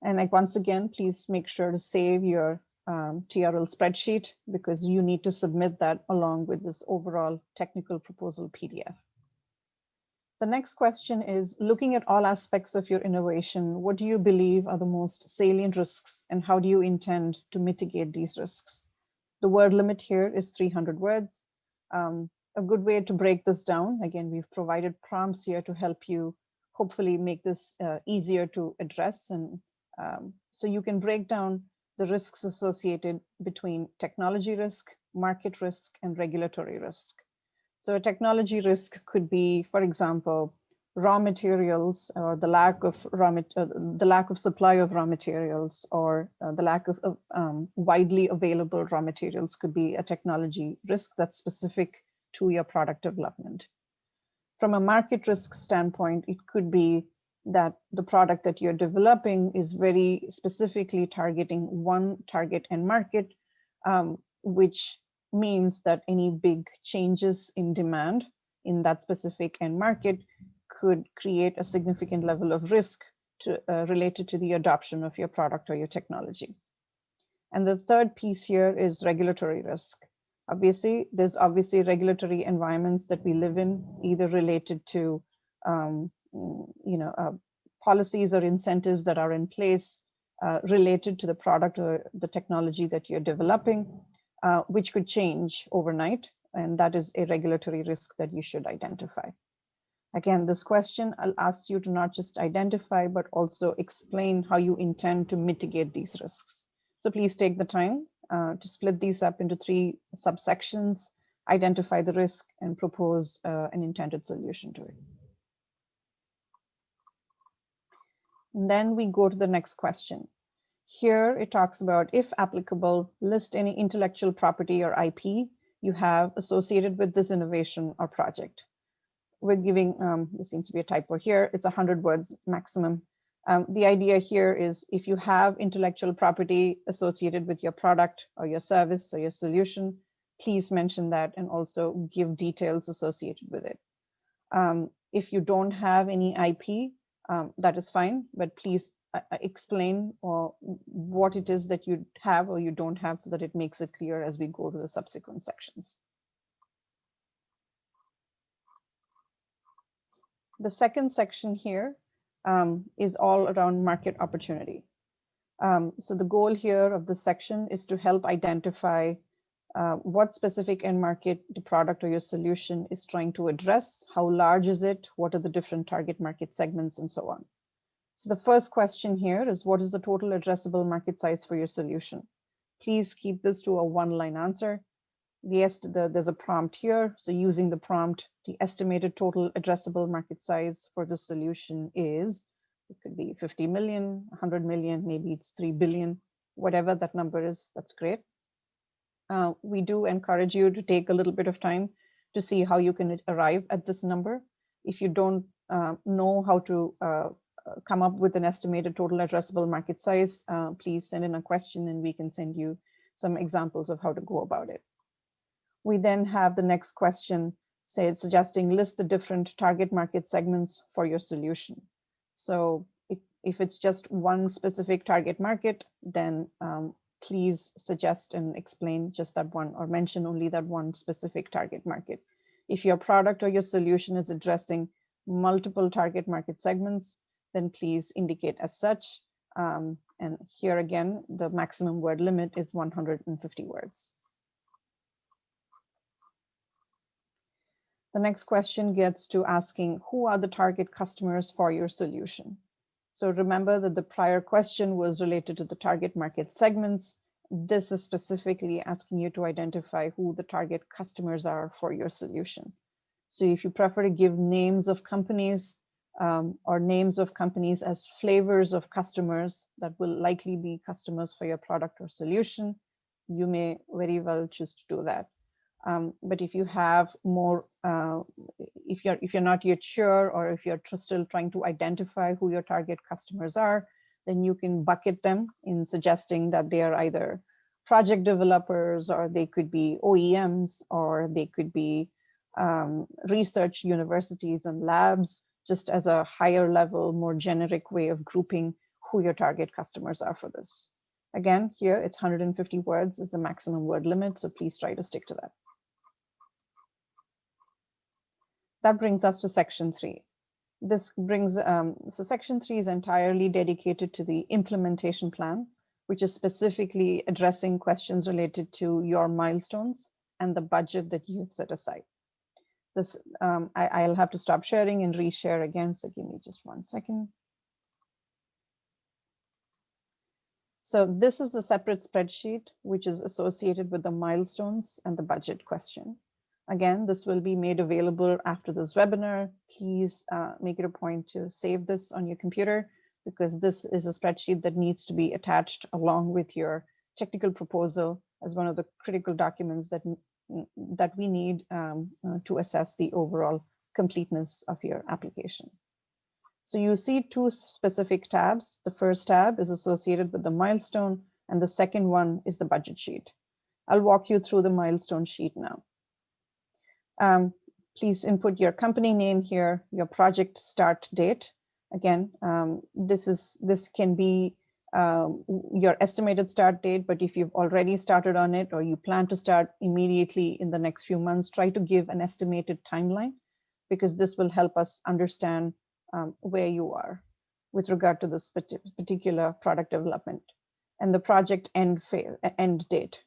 And like once again, please make sure to save your TRL spreadsheet because you need to submit that along with this overall technical proposal PDF. The next question is, looking at all aspects of your innovation, what do you believe are the most salient risks and how do you intend to mitigate these risks? The word limit here is 300 words. A good way to break this down, again, we've provided prompts here to help you hopefully make this easier to address. And so you can break down the risks associated between technology risk, market risk, and regulatory risk. So a technology risk could be, for example, raw materials or the lack of supply of raw materials, or the lack of widely available raw materials could be a technology risk that's specific to your product development. From a market risk standpoint, it could be that the product that you're developing is very specifically targeting one target and market, which means that any big changes in demand in that specific end market could create a significant level of risk related to the adoption of your product or your technology. And the third piece here is regulatory risk. There's obviously regulatory environments that we live in, either related to policies or incentives that are in place related to the product or the technology that you're developing, which could change overnight. And that is a regulatory risk that you should identify. Again, this question, I'll ask you to not just identify, but also explain how you intend to mitigate these risks. So please take the time to split these up into 3 subsections, identify the risk, and propose an intended solution to it. And then we go to the next question. Here it talks about, if applicable, list any intellectual property or IP you have associated with this innovation or project. We're giving, there seems to be a typo here, it's 100 words maximum. The idea here is, if you have intellectual property associated with your product or your service or your solution, please mention that and also give details associated with it. If you don't have any IP, that is fine, but please explain what it is that you have or you don't have, so that it makes it clear as we go to the subsequent sections. The second section here is all around market opportunity. So the goal here of this section is to help identify what specific end market the product or your solution is trying to address, how large is it, what are the different target market segments, and so on. So the first question here is, what is the total addressable market size for your solution? Please keep this to a 1-line answer. Yes, there's a prompt here. So using the prompt, the estimated total addressable market size for the solution is, it could be 50 million, 100 million, maybe it's 3 billion, whatever that number is, that's great. We do encourage you to take a little bit of time to see how you can arrive at this number. If you don't know how to come up with an estimated total addressable market size, please send in a question and we can send you some examples of how to go about it. We then have the next question, say, suggesting list the different target market segments for your solution. So if it's just one specific target market, then please suggest and explain just that one, or mention only that one specific target market. If your product or your solution is addressing multiple target market segments, then please indicate as such. And here again, the maximum word limit is 150 words. The next question gets to asking, who are the target customers for your solution? So remember that the prior question was related to the target market segments. This is specifically asking you to identify who the target customers are for your solution. So if you prefer to give names of companies or names of companies as flavors of customers that will likely be customers for your product or solution, you may very well choose to do that. But if you have more, if you're not yet sure, or if you're still trying to identify who your target customers are, then you can bucket them in suggesting that they are either project developers, or they could be OEMs, or they could be research universities and labs, just as a higher level, more generic way of grouping who your target customers are for this. Again, here it's 150 words is the maximum word limit, so please try to stick to that. That brings us to section 3. This brings, so section 3 is entirely dedicated to the implementation plan, which is specifically addressing questions related to your milestones and the budget that you have set aside. This, I'll have to stop sharing and reshare again, so give me just 1 second. So this is the separate spreadsheet, which is associated with the milestones and the budget question. Again, this will be made available after this webinar. Please make it a point to save this on your computer, because this is a spreadsheet that needs to be attached along with your technical proposal as one of the critical documents that we need to assess the overall completeness of your application. So you see 2 specific tabs. The first tab is associated with the milestone, and the second one is the budget sheet. I'll walk you through the milestone sheet now. Please input your company name here, your project start date. Again, this can be your estimated start date, but if you've already started on it, or you plan to start immediately in the next few months, try to give an estimated timeline, because this will help us understand where you are. with regard to this particular product development, and the project end date.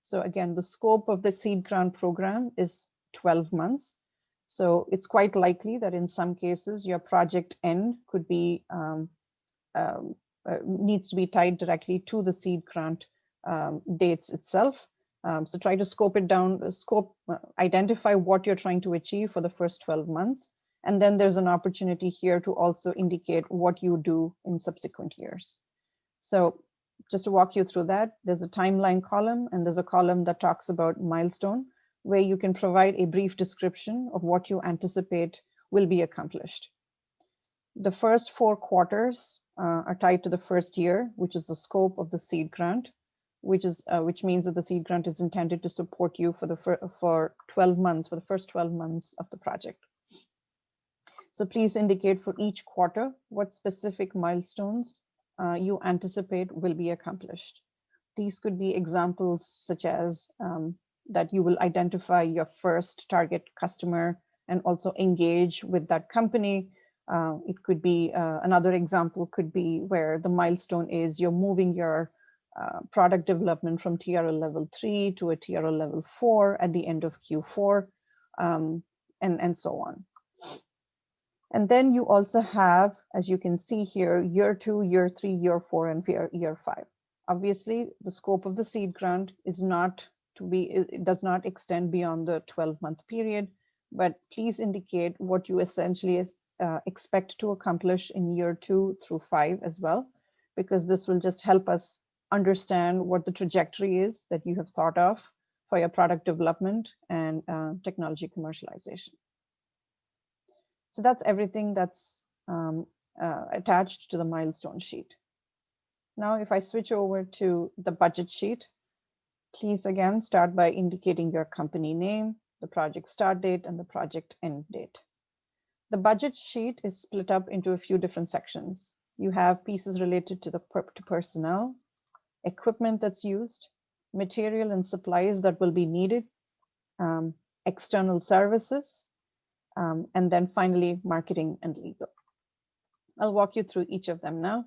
So again, the scope of the seed grant program is 12 months. So it's quite likely that in some cases your project end could be needs to be tied directly to the seed grant dates itself. So try to scope it down, identify what you're trying to achieve for the first 12 months. And then there's an opportunity here to also indicate what you do in subsequent years. So just to walk you through that, there's a timeline column and there's a column that talks about milestone, where you can provide a brief description of what you anticipate will be accomplished. The first 4 quarters are tied to the first year, which is the scope of the seed grant, which means that the seed grant is intended to support you for 12 months, for the first 12 months of the project. So please indicate for each quarter what specific milestones you anticipate will be accomplished. These could be examples such as that you will identify your first target customer and also engage with that company. It could be another example could be where the milestone is you're moving your product development from TRL level 3 to a TRL level 4 at the end of Q4, and so on. And then you also have, as you can see here, year 2, year 3, year 4, and year 5. Obviously, the scope of the seed grant is not to be, it does not extend beyond the 12-month period, but please indicate what you essentially expect to accomplish in year 2 through 5 as well, because this will just help us understand what the trajectory is that you have thought of for your product development and technology commercialization. So that's everything that's attached to the milestone sheet. Now, if I switch over to the budget sheet, please again start by indicating your company name, the project start date, and the project end date. The budget sheet is split up into a few different sections. You have pieces related to personnel, equipment that's used, material and supplies that will be needed, external services, and then finally, marketing and legal. I'll walk you through each of them now.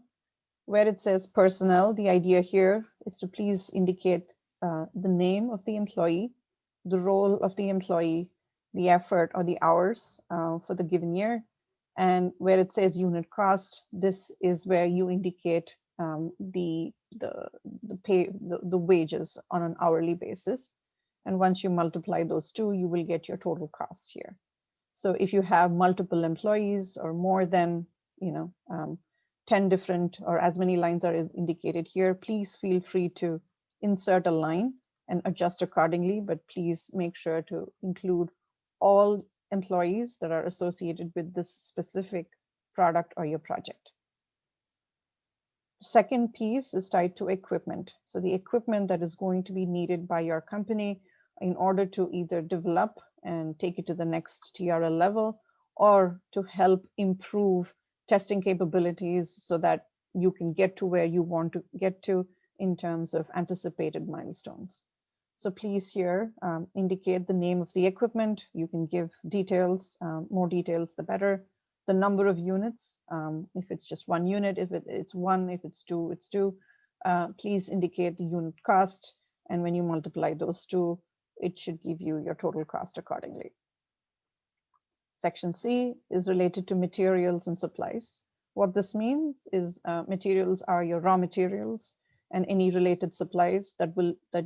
Where it says personnel, the idea here is to please indicate the name of the employee, the role of the employee, the effort or the hours for the given year. And where it says unit cost, this is where you indicate the wages on an hourly basis. And once you multiply those two, you will get your total cost here. So if you have multiple employees or more than 10 different or as many lines are indicated here, please feel free to insert a line and adjust accordingly, but please make sure to include all employees that are associated with this specific product or your project. Second piece is tied to equipment. So the equipment that is going to be needed by your company in order to either develop and take it to the next TRL level or to help improve testing capabilities so that you can get to where you want to get to in terms of anticipated milestones. So please here indicate the name of the equipment. You can give details, more details, the better. The number of units, if it's just 1 unit, if it's 1, if it's 2, it's 2. Please indicate the unit cost. And when you multiply those two, it should give you your total cost accordingly. Section C is related to materials and supplies. What this means is materials are your raw materials and any related supplies that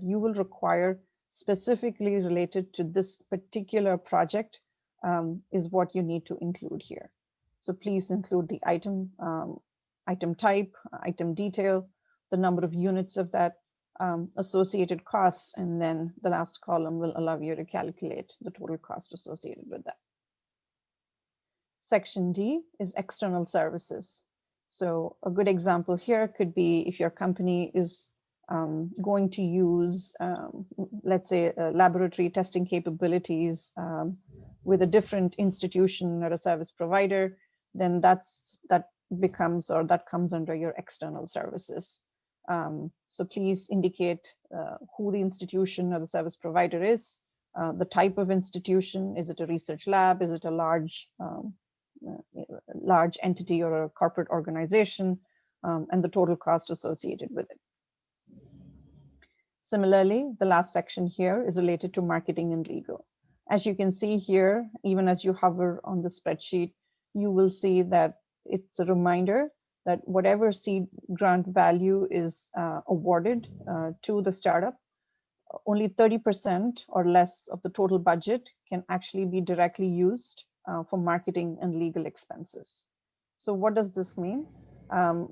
you will require specifically related to this particular project is what you need to include here. So please include the item, item type, item detail, the number of units of that, associated costs, and then the last column will allow you to calculate the total cost associated with that. Section D is external services. So a good example here could be if your company is going to use, let's say, laboratory testing capabilities with a different institution or a service provider, then that comes under your external services. So please indicate who the institution or the service provider is, the type of institution. Is it a research lab? Is it a large large entity or a corporate organization, and the total cost associated with it. Similarly, the last section here is related to marketing and legal. As you can see here, even as you hover on the spreadsheet, you will see that it's a reminder that whatever seed grant value is awarded to the startup, only 30% or less of the total budget can actually be directly used for marketing and legal expenses. So what does this mean?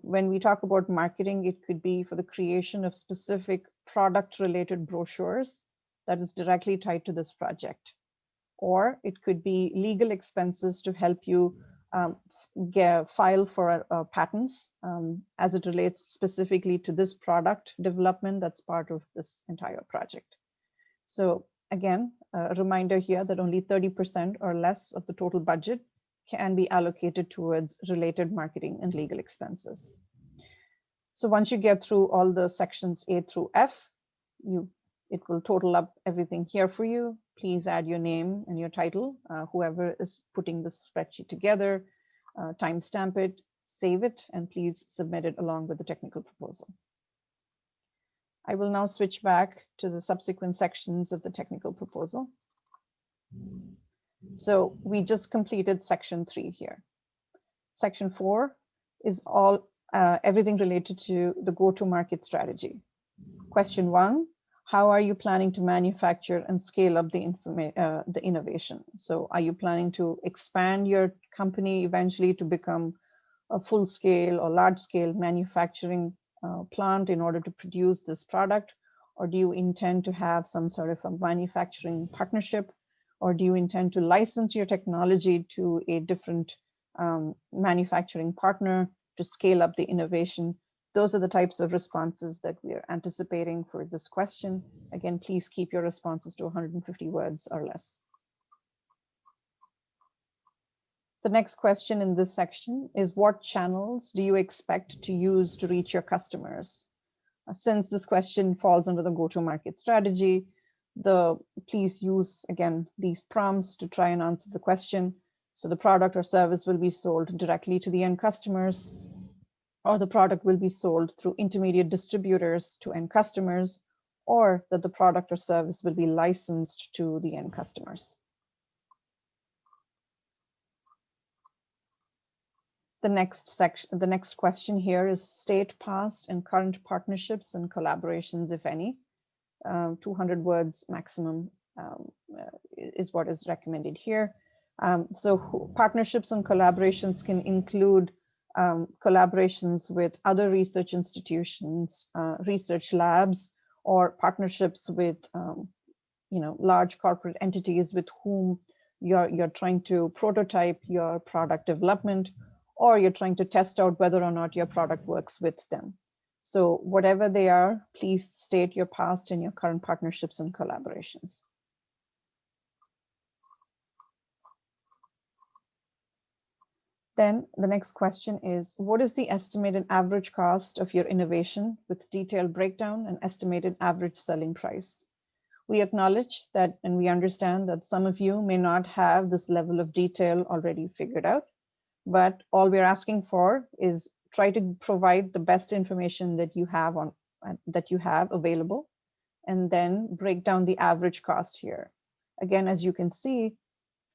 When we talk about marketing, it could be for the creation of specific product-related brochures that is directly tied to this project. Or it could be legal expenses to help you file for patents as it relates specifically to this product development that's part of this entire project. So again, a reminder here that only 30% or less of the total budget can be allocated towards related marketing and legal expenses. So once you get through all the sections A through F, it will total up everything here for you. Please add your name and your title, whoever is putting this spreadsheet together, timestamp it, save it, and please submit it along with the technical proposal. I will now switch back to the subsequent sections of the technical proposal. So we just completed section 3 here. Section 4 is everything related to the go-to-market strategy. Question 1, how are you planning to manufacture and scale up the innovation? So are you planning to expand your company eventually to become a full-scale or large-scale manufacturing plant in order to produce this product? Or do you intend to have some sort of a manufacturing partnership? Or do you intend to license your technology to a different manufacturing partner to scale up the innovation? Those are the types of responses that we are anticipating for this question. Again, please keep your responses to 150 words or less. The next question in this section is, what channels do you expect to use to reach your customers? Since this question falls under the go-to-market strategy, please use, again, these prompts to try and answer the question. So the product or service will be sold directly to the end customers, or the product will be sold through intermediate distributors to end customers, or that the product or service will be licensed to the end customers. The next question here is state past and current partnerships and collaborations, if any. 200 words maximum is what is recommended here. So partnerships and collaborations can include collaborations with other research institutions, research labs, or partnerships with large corporate entities with whom you're trying to prototype your product development, or you're trying to test out whether or not your product works with them. So whatever they are, please state your past and your current partnerships and collaborations. Then the next question is, what is the estimated average cost of your innovation with detailed breakdown and estimated average selling price? We acknowledge that, and we understand that some of you may not have this level of detail already figured out, but all we're asking for is try to provide the best information that you have available, and then break down the average cost here. Again, as you can see,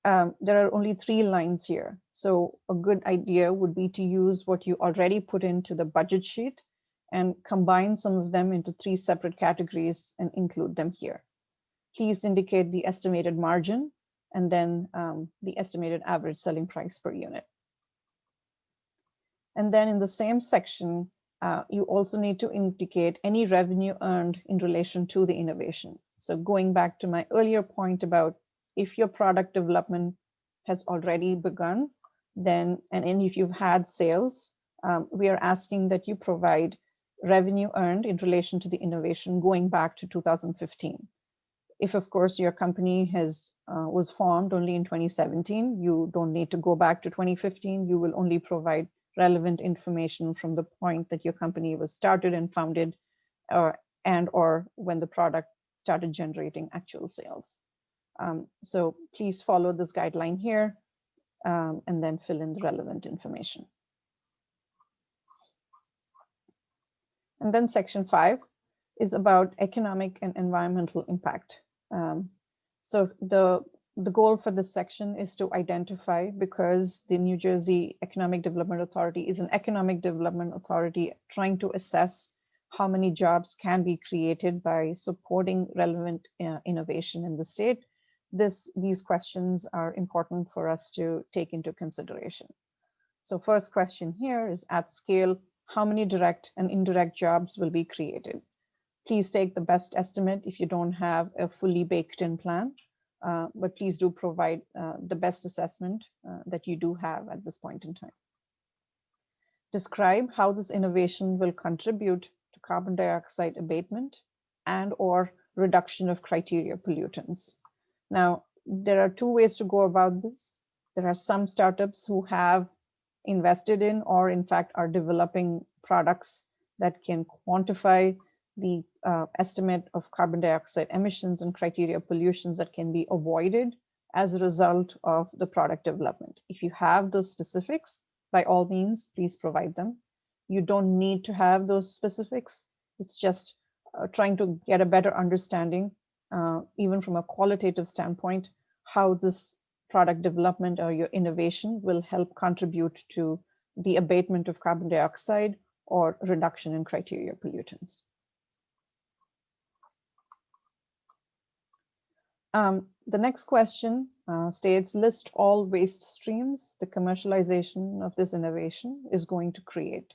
there are only 3 lines here. So a good idea would be to use what you already put into the budget sheet and combine some of them into 3 separate categories and include them here. Please indicate the estimated margin and then the estimated average selling price per unit. And then in the same section, you also need to indicate any revenue earned in relation to the innovation. So going back to my earlier point about if your product development has already begun, then, and if you've had sales, we are asking that you provide revenue earned in relation to the innovation going back to 2015. If, of course, your company was formed only in 2017, you don't need to go back to 2015. You will only provide relevant information from the point that your company was started and founded, or when the product started generating actual sales. So please follow this guideline here. and then fill in the relevant information. And then section 5 is about economic and environmental impact. So the goal for this section is to identify, because the New Jersey Economic Development Authority is an economic development authority trying to assess how many jobs can be created by supporting relevant innovation in the state. These questions are important for us to take into consideration. So first question here is, at scale, how many direct and indirect jobs will be created? Please take the best estimate if you don't have a fully baked in plan, but please do provide the best assessment that you do have at this point in time. Describe how this innovation will contribute to carbon dioxide abatement and/or reduction of criteria pollutants. Now, there are two ways to go about this. There are some startups who have invested in, or in fact are developing products that can quantify the estimate of carbon dioxide emissions and criteria pollutions that can be avoided as a result of the product development. If you have those specifics, by all means, please provide them. You don't need to have those specifics. It's just trying to get a better understanding, even from a qualitative standpoint, how this product development or your innovation will help contribute to the abatement of carbon dioxide or reduction in criteria pollutants. The next question states, list all waste streams the commercialization of this innovation is going to create.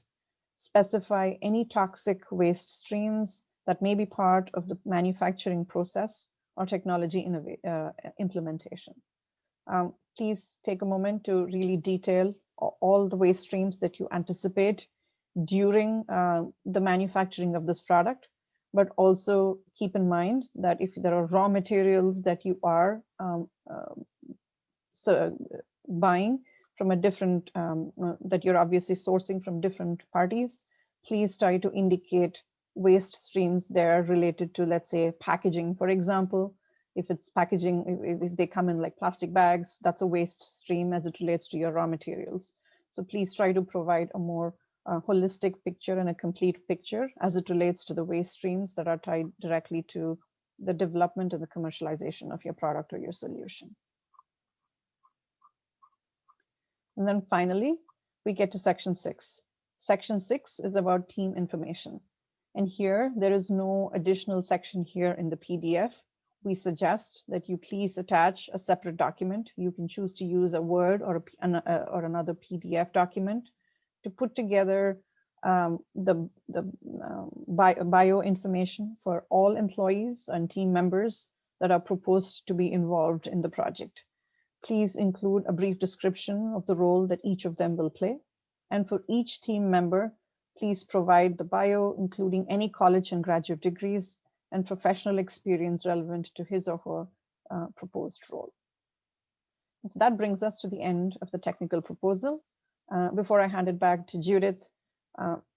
Specify any toxic waste streams that may be part of the manufacturing process or technology implementation. Please take a moment to really detail all the waste streams that you anticipate during the manufacturing of this product, but also keep in mind that if there are raw materials that you are buying from a different, that you're obviously sourcing from different parties, please try to indicate waste streams there related to, let's say, packaging, for example. If it's packaging, if they come in like plastic bags, that's a waste stream as it relates to your raw materials. So please try to provide a more holistic picture and a complete picture as it relates to the waste streams that are tied directly to the development and the commercialization of your product or your solution. And then finally, we get to section 6. Section 6 is about team information. And here, there is no additional section here in the PDF. We suggest that you please attach a separate document. You can choose to use a Word or another PDF document to put together the bio information for all employees and team members that are proposed to be involved in the project. Please include a brief description of the role that each of them will play. And for each team member, please provide the bio, including any college and graduate degrees and professional experience relevant to his or her proposed role. And so that brings us to the end of the technical proposal. Before I hand it back to Judith,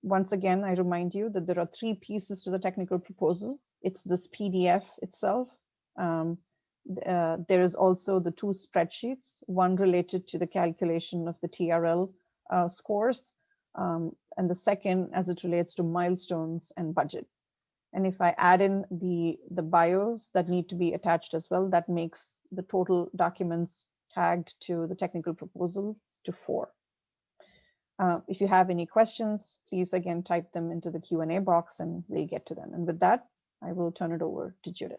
once again, I remind you that there are 3 pieces to the technical proposal. It's this PDF itself. There is also the 2 spreadsheets, one related to the calculation of the TRL scores, and the second as it relates to milestones and budget. And if I add in the bios that need to be attached as well, that makes the total documents tagged to the technical proposal to 4. If you have any questions, please again type them into the Q&A box and we'll get to them. And with that, I will turn it over to Judith.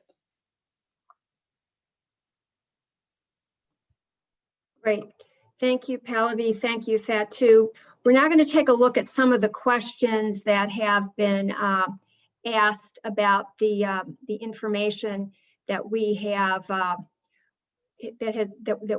Great. Thank you, Pallavi. Thank you, Fatu. We're now going to take a look at some of the questions that have been asked about the information that we have that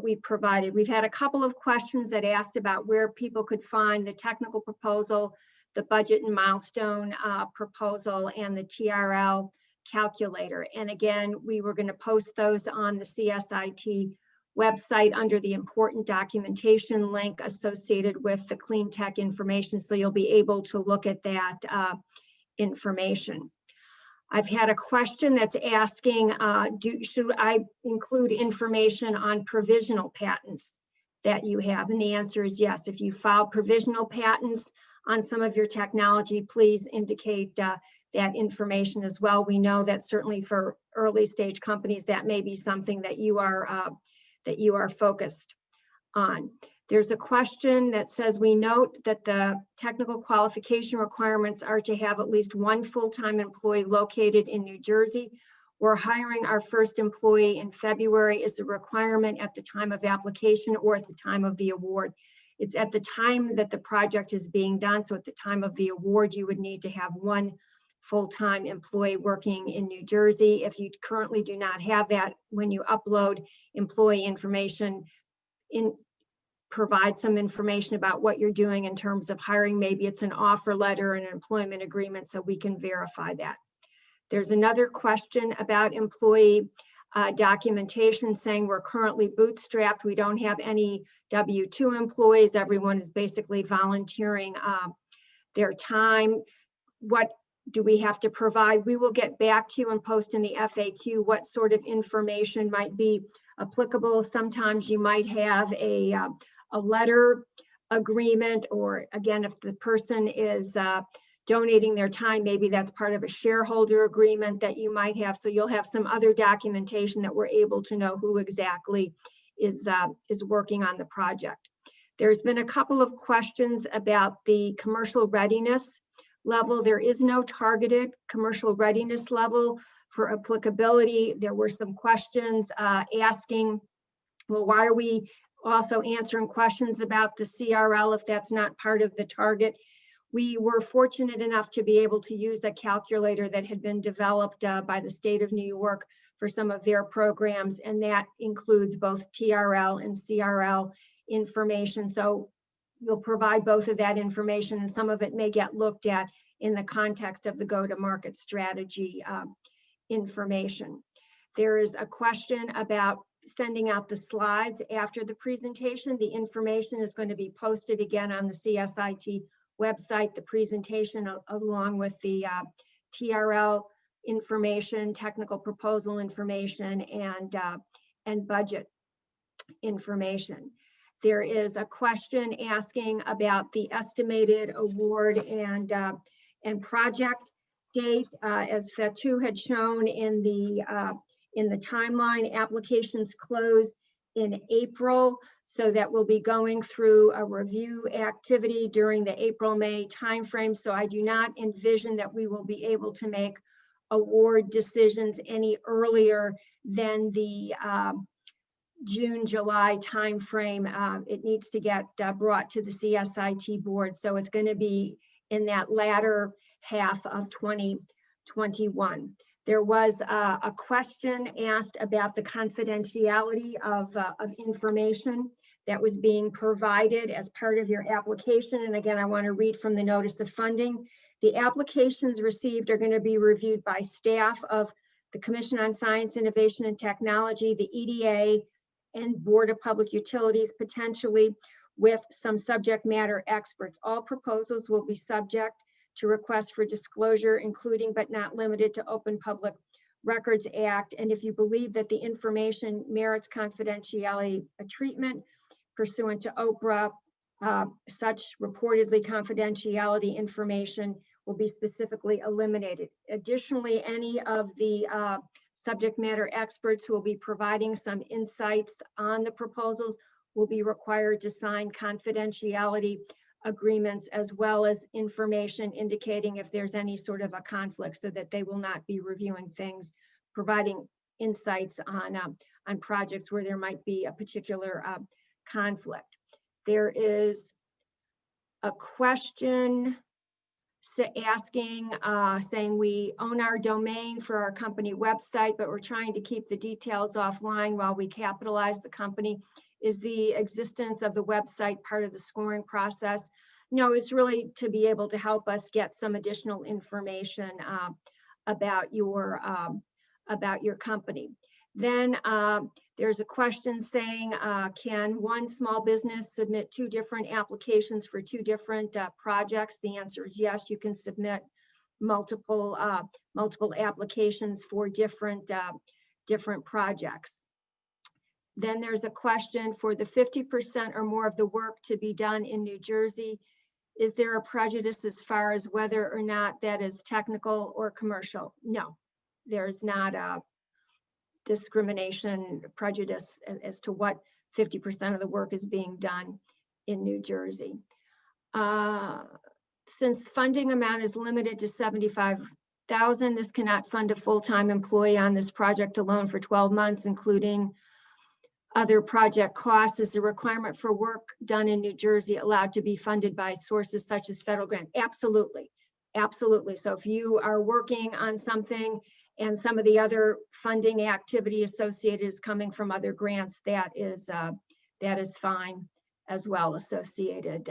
we provided. We've had a couple of questions that asked about where people could find the technical proposal, the budget and milestone proposal, and the TRL calculator. And again, we were going to post those on the CSIT website under the important documentation link associated with the Cleantech information, so you'll be able to look at that information. I've had a question that's asking, should I include information on provisional patents? that you have? And the answer is yes. If you file provisional patents on some of your technology, please indicate that information as well. We know that certainly for early stage companies, that may be something that you are focused on. There's a question that says, we note that the technical qualification requirements are to have at least one full-time employee located in New Jersey. We're hiring our first employee in February. Is the requirement at the time of application or at the time of the award? It's at the time that the project is being done. So at the time of the award, you would need to have one full-time employee working in New Jersey. If you currently do not have that, when you upload employee information, provide some information about what you're doing in terms of hiring. Maybe it's an offer letter and an employment agreement, so we can verify that. There's another question about employee documentation, saying we're currently bootstrapped. We don't have any W-2 employees. Everyone is basically volunteering their time. What do we have to provide? We will get back to you and post in the FAQ what sort of information might be applicable. Sometimes you might have a letter agreement, or again, if the person is donating their time, maybe that's part of a shareholder agreement that you might have. So you'll have some other documentation that we're able to know who exactly is working on the project. There's been a couple of questions about the commercial readiness level. There is no targeted commercial readiness level for applicability. There were some questions asking, well, why are we also answering questions about the CRL if that's not part of the target? We were fortunate enough to be able to use the calculator that had been developed by the state of New York for some of their programs, and that includes both TRL and CRL information. So we'll provide both of that information, and some of it may get looked at in the context of the go-to-market strategy information. There is a question about sending out the slides after the presentation. The information is going to be posted again on the CSIT website, the presentation along with the TRL information, technical proposal information, and budget information. There is a question asking about the estimated award and project date. As Fatou had shown in the timeline, applications close in April, so that we'll be going through a review activity during the April-May timeframe. So I do not envision that we will be able to make award decisions any earlier than the June-July timeframe. It needs to get brought to the CSIT board, so it's going to be in that latter half of 2021. There was a question asked about the confidentiality of information that was being provided as part of your application. And again, I want to read from the notice of funding. The applications received are going to be reviewed by staff of the Commission on Science, Innovation, and Technology, the EDA, and Board of Public Utilities, potentially with some subject matter experts. All proposals will be subject to requests for disclosure, including but not limited to Open Public Records Act. And if you believe that the information merits confidentiality treatment pursuant to OPRA, such reportedly confidentiality information will be specifically eliminated. Additionally, any of the subject matter experts who will be providing some insights on the proposals will be required to sign confidentiality agreements, as well as information indicating if there's any sort of a conflict, so that they will not be reviewing things, providing insights on projects where there might be a particular conflict. There is a question asking, saying we own our domain for our company website, but we're trying to keep the details offline while we capitalize the company. Is the existence of the website part of the scoring process? No, it's really to be able to help us get some additional information about your company. Then there's a question saying, can one small business submit 2 different applications for 2 different projects? The answer is yes. You can submit multiple applications for different projects. Then there's a question for the 50% or more of the work to be done in New Jersey. Is there a prejudice as far as whether or not that is technical or commercial? No, there's not a discrimination prejudice as to what 50% of the work is being done in New Jersey. Since funding amount is limited to $75,000, this cannot fund a full-time employee on this project alone for 12 months, including other project costs. Is the requirement for work done in New Jersey allowed to be funded by sources such as federal grant? Absolutely, absolutely. So if you are working on something and some of the other funding activity associated is coming from other grants, that is fine as well, associated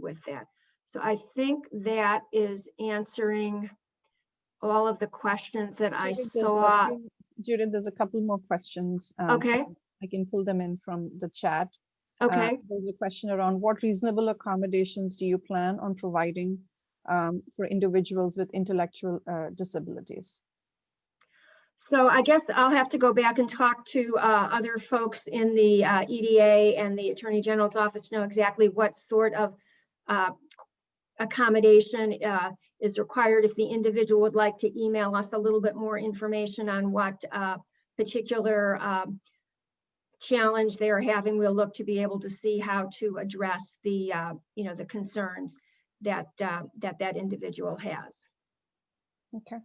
with that. So I think that is answering all of the questions that I saw. Judith, there's a couple more questions. Okay. I can pull them in from the chat. Okay. There's a question around what reasonable accommodations do you plan on providing for individuals with intellectual disabilities? So I guess I'll have to go back and talk to other folks in the EDA and the Attorney General's office to know exactly what sort of accommodation is required. If the individual would like to email us a little bit more information on what particular challenge they're having, we'll look to be able to see how to address the the concerns that that individual has. Okay.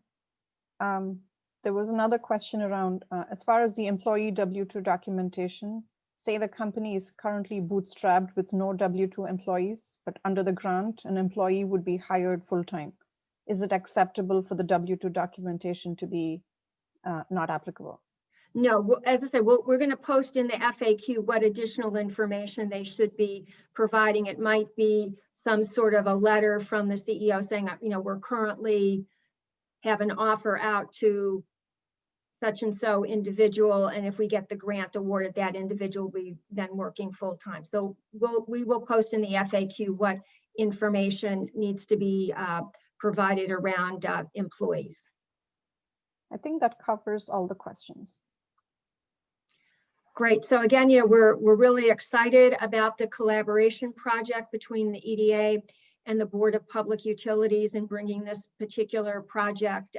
There was another question around as far as the employee W-2 documentation. Say the company is currently bootstrapped with no W-2 employees, but under the grant, an employee would be hired full-time. Is it acceptable for the W-2 documentation to be not applicable? No, as I said, we're going to post in the FAQ what additional information they should be providing. It might be some sort of a letter from the CEO saying, we're currently have an offer out to such and so individual, and if we get the grant awarded, that individual will be then working full-time. So we will post in the FAQ what information needs to be provided around employees. I think that covers all the questions. Great. So again, we're really excited about the collaboration project between the EDA and the Board of Public Utilities in bringing this particular project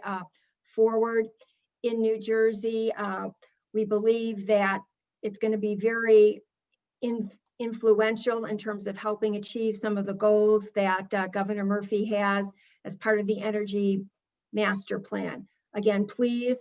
forward in New Jersey. We believe that it's going to be very influential in terms of helping achieve some of the goals that Governor Murphy has as part of the Energy Master Plan. Again, please,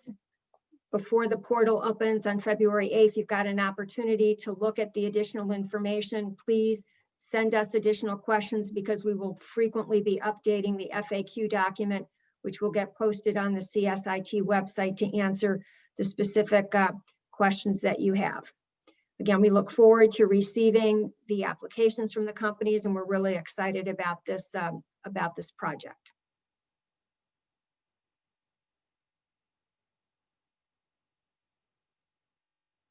before the portal opens on February 8th, you've got an opportunity to look at the additional information. Please send us additional questions because we will frequently be updating the FAQ document, which will get posted on the CSIT website to answer the specific questions that you have. Again, we look forward to receiving the applications from the companies, and we're really excited about this project.